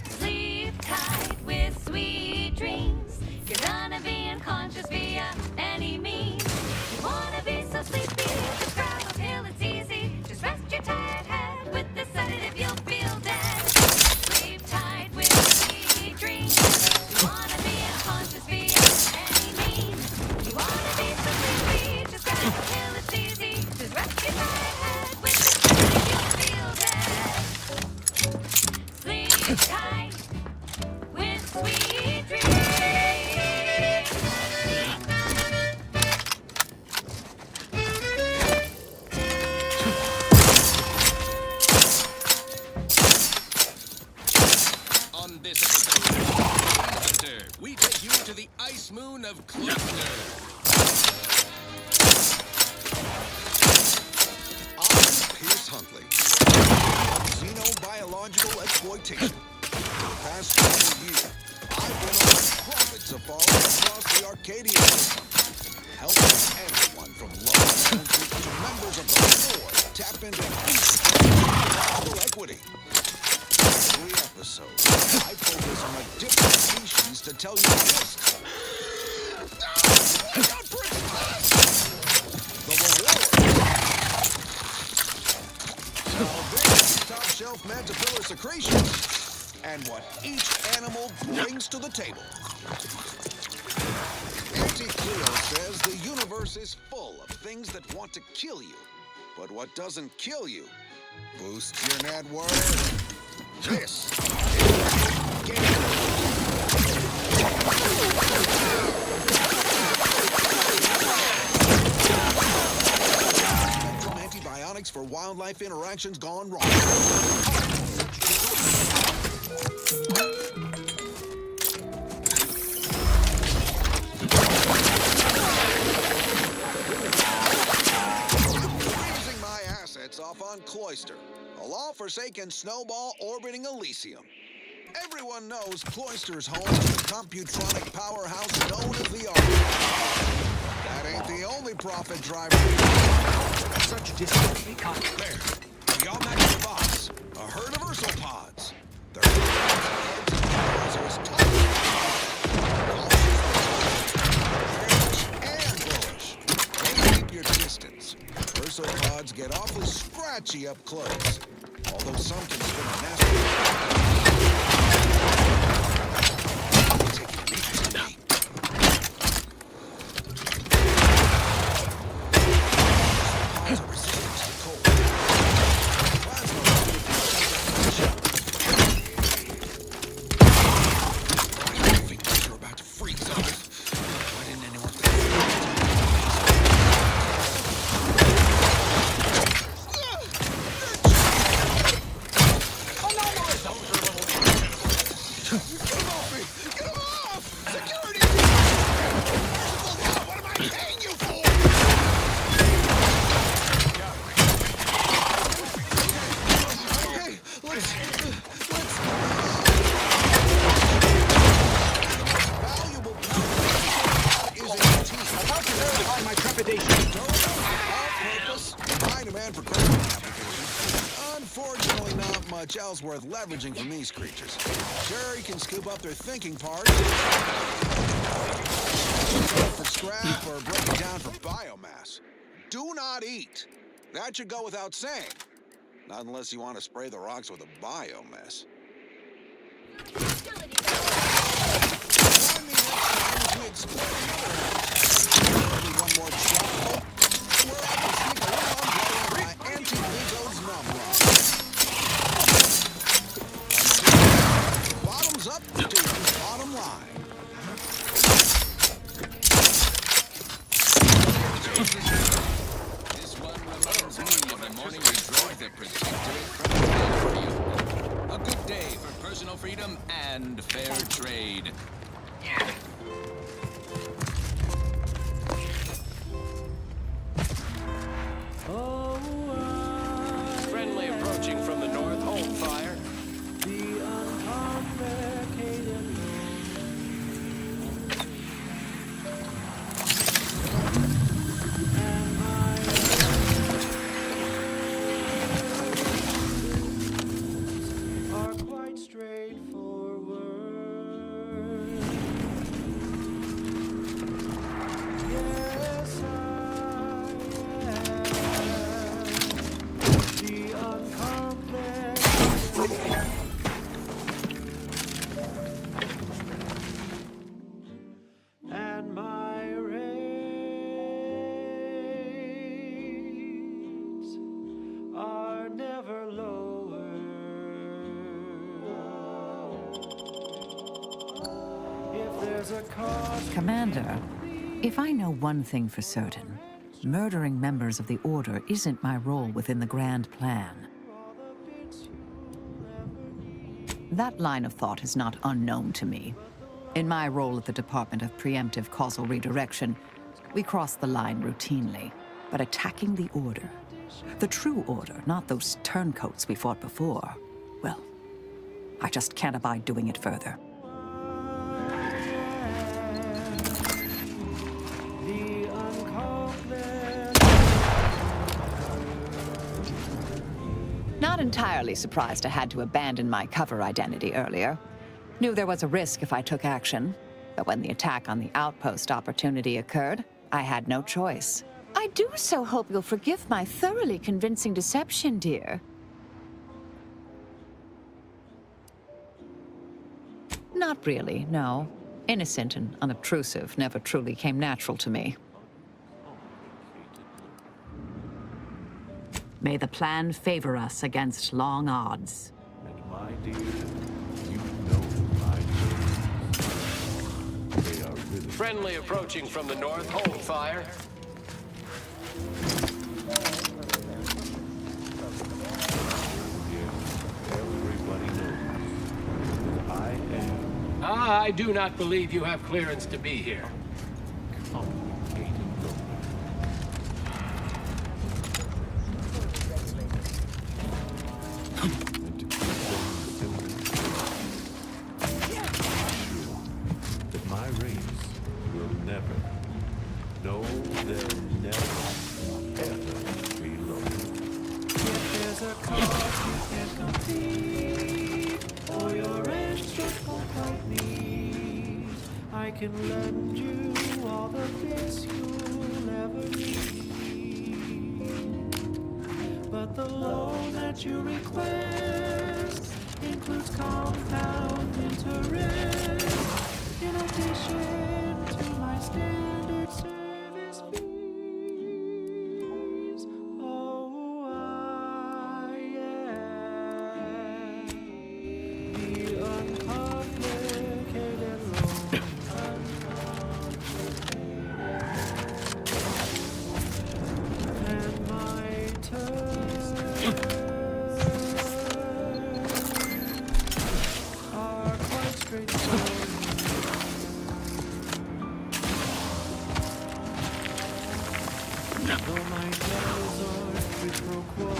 S8: Sleep tight with sweet dreams. You're gonna be unconscious via any means. You wanna be so sleepy, just grab a pill, it's easy. Just rest your tired head with the sedative, you'll feel dead. Sleep tight with sweet dreams. You wanna be unconscious via any means. You wanna be so sleepy, just grab a pill, it's easy. Just rest your tired head with the sedative, you'll feel dead. Sleep tight with sweet dreams.
S1: On this episode of Hunter, we take you to the ice moon of Cloister.
S10: I'm Pierce Huntley. Xenobiological exploitation. For the past 20 years, I've been on a profit safari across the Arcadia system, helping everyone from low management to members of the board tap into equal equity. Every episode, I focus on a different species to tell you the risks. The reward. Top-shelf mantipillar secretions, and what each animal brings to the table. Auntie Cleo says the universe is full of things that want to kill you. But what doesn't kill you boosts your net worth. This is antibiotics for wildlife interactions gone wrong. Freezing my assets off on Cloister, a law-forsaken snowball orbiting Elysium. Everyone knows Cloister's home to the computronic powerhouse known as the Ark. That ain't the only profit driver.
S12: Such disorderly conduct.
S10: There. We all match the box. A herd of Ursopods. They're and bullish. They keep your distance. Ursopods get awfully scratchy up close. Although some can spin a nasty. Taking an interest in me. Ursopods are resistant to the cold. My fingers are about to freeze up. Why didn't anyone think Unfortunately, not much else worth leveraging from these creatures. Sure, you can scoop up their thinking parts for scrap or break it down for biomass. Do not eat. That should go without saying. Not unless you want to spray the rocks with a biomess. One more shot. Where I can sneak a little umbrella in my anti-Lizzo's numb. Bottoms up to the bottom line.
S1: This one reminds me of the morning we drove the Protectorate from the battlefield. A good day for personal freedom and fair trade.
S3: Friendly approaching from the north. Hold fire.
S14: Are quite straightforward. Yes, I am the uncomplicated. And my rates are never lower. If there's a cause.
S2: Commander, if I know one thing for certain, murdering members of the Order isn't my role within the grand plan. That line of thought is not unknown to me. In my role at the Department of Preemptive Causal Redirection, we cross the line routinely. But attacking the Order, the true Order, not those turncoats we fought before, well, I just can't abide doing it further. Not entirely surprised I had to abandon my cover identity earlier. Knew there was a risk if I took action, but when the attack on the outpost opportunity occurred, I had no choice. I do so hope you'll forgive my thoroughly convincing deception, dear. Not really, no. Innocent and unobtrusive never truly came natural to me. May the plan favor us against long odds.
S14: And my dear, you know my dreams. They are really
S3: Friendly approaching from the north. Hold fire.
S14: everybody knows that I am
S3: I do not believe you have clearance to be here.
S14: complicated. That my race will never, no, they'll never, ever be low. If there's a cause you can't complete, or your edge just won't quite meet, I can lend you all the bits you'll ever need. But the loan that you request includes compound interest, in addition to my standard service fees. Oh, I am the uncomplicated loan. And my terms are quite straightforward. Though my deals are quid pro quo,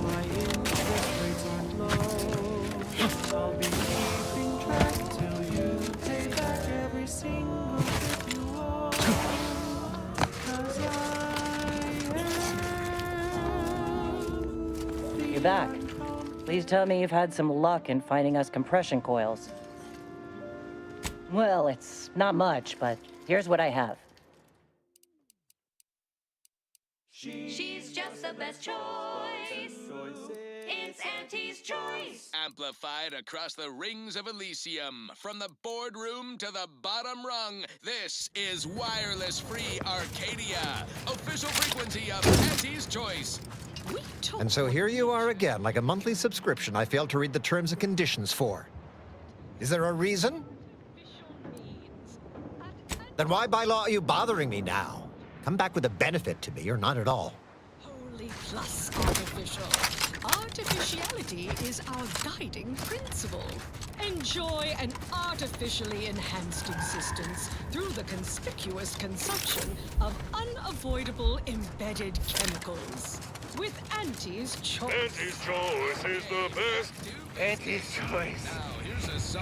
S14: my interest rates aren't low. I'll be keeping track till you pay back every single tip you owe. 'Cause
S15: You're back. Please tell me you've had some luck in finding us compression coils. Well, it's not much, but here's what I have.
S7: She's just the best choice. It's Auntie's choice.
S1: Amplified across the rings of Elysium, from the boardroom to the bottom rung, this is Wireless Free Arcadia, official frequency of Auntie's Choice.
S9: And so here you are again, like a monthly subscription I failed to read the terms and conditions for. Is there a reason? Then why by law are you bothering me now? Come back with a benefit to me, or not at all.
S16: Wholly plus artificial. Artificiality is our guiding principle. Enjoy an artificially enhanced existence through the conspicuous consumption of unavoidable embedded chemicals. With Auntie's Choice.
S20: Auntie's Choice is the best.
S4: Auntie's Choice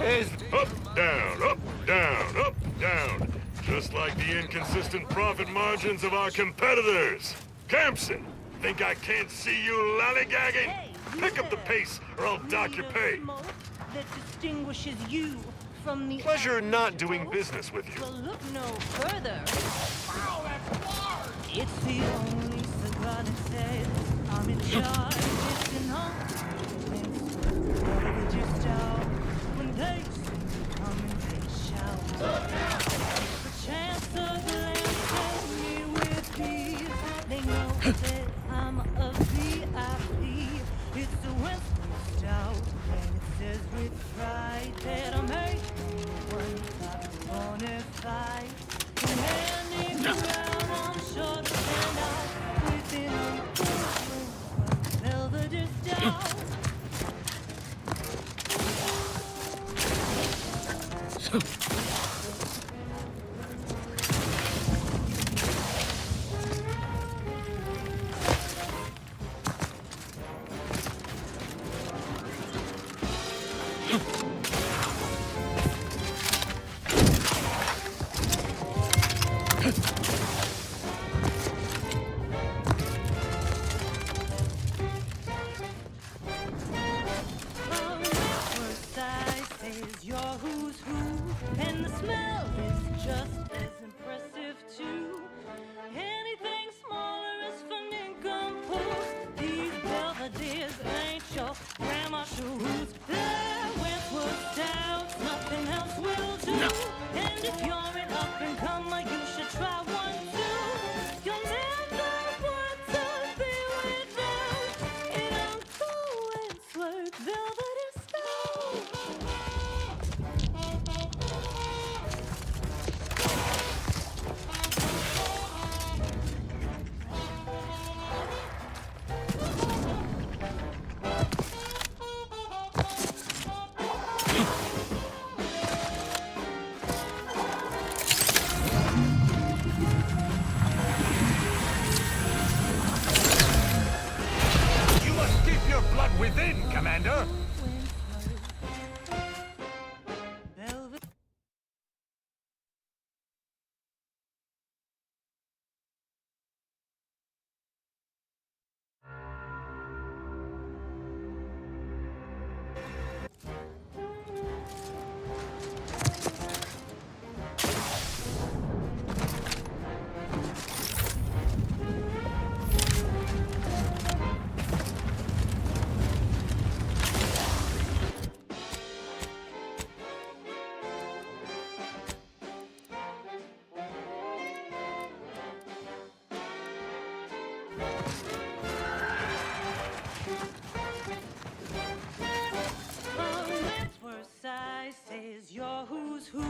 S20: Is up, down, up, down, up, down. Just like the inconsistent profit margins of our competitors. Campson, think I can't see you lollygagging? Pick up the pace, or I'll dock your pay.
S21: That distinguishes you from the
S20: Pleasure not doing business with you.
S21: Well, look no further. Wow, that's large! It's the only cigar that says I'm in charge. It's in home. Whatever just out when they come and they shout. The chance of glancing me with these, they know that I'm a VIP. It's the Western Stout, and it says with pride that I'm a bonafide. And handing around on short and out within a velvet stout.
S4: within, Commander!
S21: You're who's who,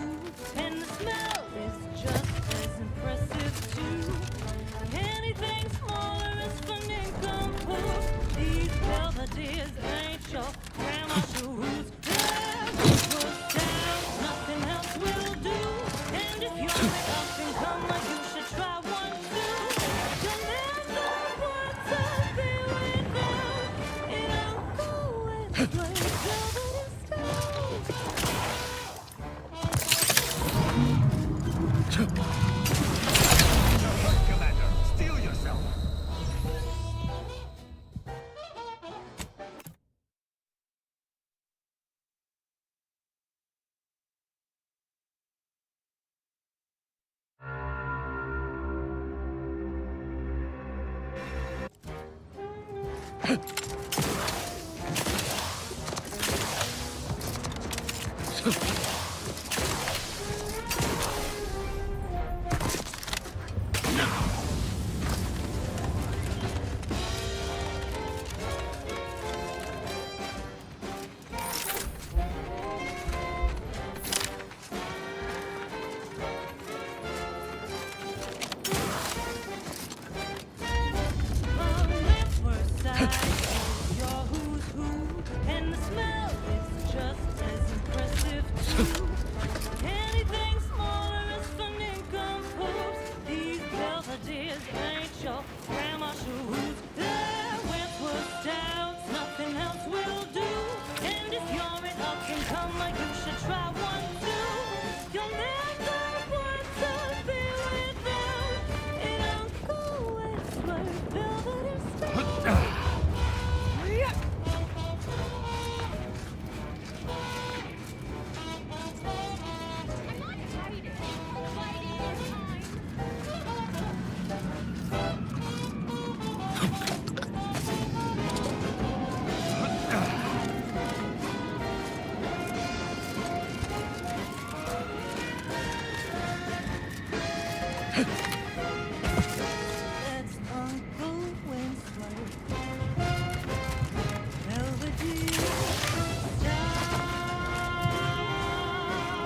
S21: and the smell is just as impressive too. Anything smaller is for nincompoop. These belvederes ain't your grandma's shoes. Nothing else will do. And if you're an up and comer, you should try one too. You'll never want to be without an uncle and play velvet style.
S4: Commander, steel yourself!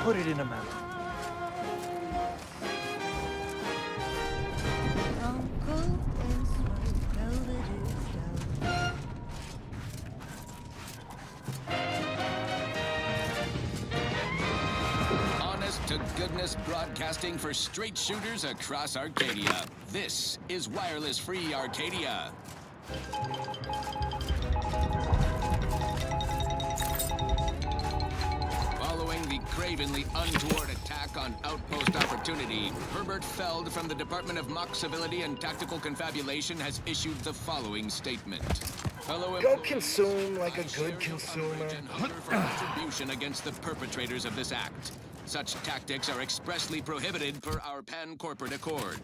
S12: Put it in a mouth.
S1: Honest to goodness broadcasting for straight shooters across Arcadia. This is Wireless Free Arcadia. Following the cravenly untoward attack on Outpost Opportunity, Herbert Feld from the Department of Mock Civility and Tactical Confabulation has issued the following statement.
S6: Go consume like a good consumer.
S1: For retribution against the perpetrators of this act. Such tactics are expressly prohibited per our pan-corporate accord.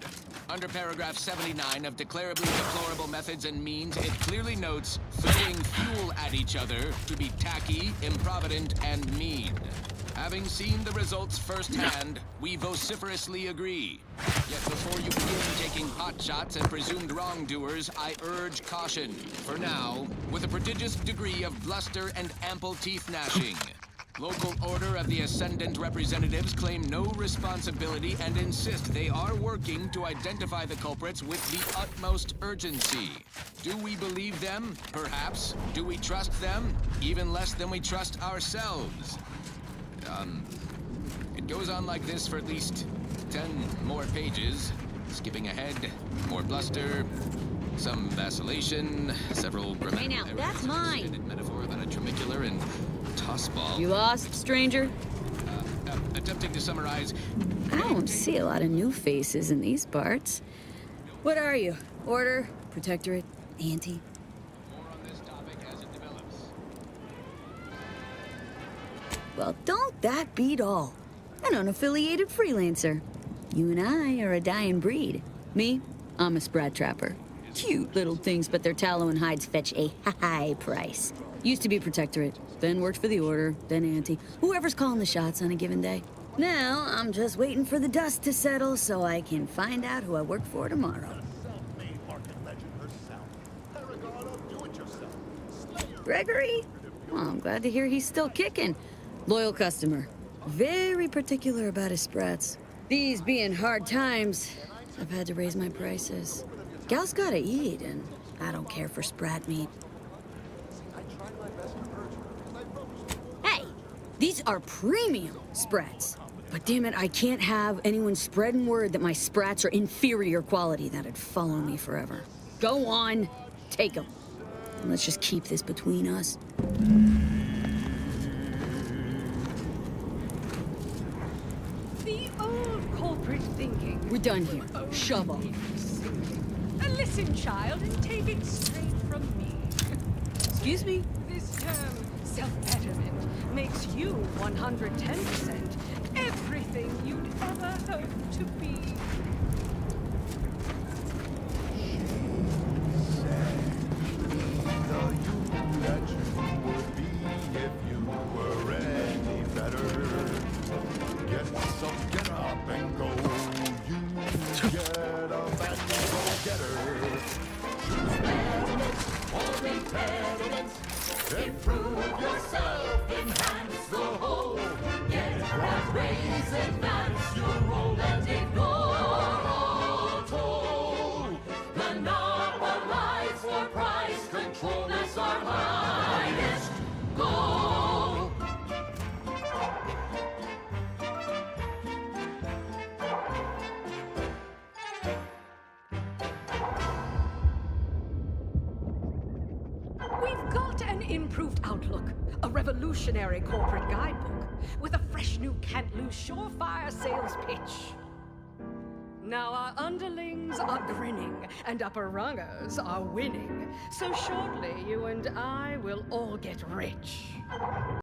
S1: Under paragraph 79 of Declarably Deplorable Methods and Means, it clearly notes throwing fuel at each other to be tacky, improvident, and mean. Having seen the results firsthand, we vociferously agree. Yet before you begin taking hotshots at presumed wrongdoers, I urge caution. For now, with a prodigious degree of bluster and ample teeth gnashing. Local Order of the Ascendant representatives claim no responsibility and insist they are working to identify the culprits with the utmost urgency. Do we believe them? Perhaps. Do we trust them? Even less than we trust ourselves. It goes on like this for at least 10 more pages. Skipping ahead, more bluster, some vacillation, several
S11: Hey now, that's mine.
S1: Metaphor about a tramicular and tossball.
S11: You lost, stranger?
S1: Attempting to summarize.
S11: I don't see a lot of new faces in these parts. What are you? Order? Protectorate? Anti? Well, don't that beat all? An unaffiliated freelancer. You and I are a dying breed. Me, I'm a sprat trapper. Cute little things, but their tallow and hides fetch a high price. Used to be Protectorate, then worked for the Order, then Anti. Whoever's calling the shots on a given day. Now, I'm just waiting for the dust to settle so I can find out who I work for tomorrow. Gregory? Well, I'm glad to hear he's still kicking. Loyal customer. Very particular about his sprats. These being hard times, I've had to raise my prices. Gal's gotta eat, and I don't care for sprat meat. Hey! These are premium sprats. But damn it, I can't have anyone spreading word that my sprats are inferior quality. That'd follow me forever. Go on, take them. And let's just keep this between us.
S16: The old corporate thinking.
S11: We're done here. Shovel.
S16: Listen, child, and take it straight from me.
S11: Excuse me?
S16: This term, self-betterment, makes you 110% everything you'd ever hope to be.
S7: Improve yourself, enhance the whole. Get that raise, advance your role, and ignore all toll. Monopolize for price control is our highest goal.
S16: We've got an improved outlook, a revolutionary corporate guidebook, with a fresh new can't-lose surefire sales pitch. Now our underlings are grinning, and upper rungers are winning. So shortly, you and I will all get rich.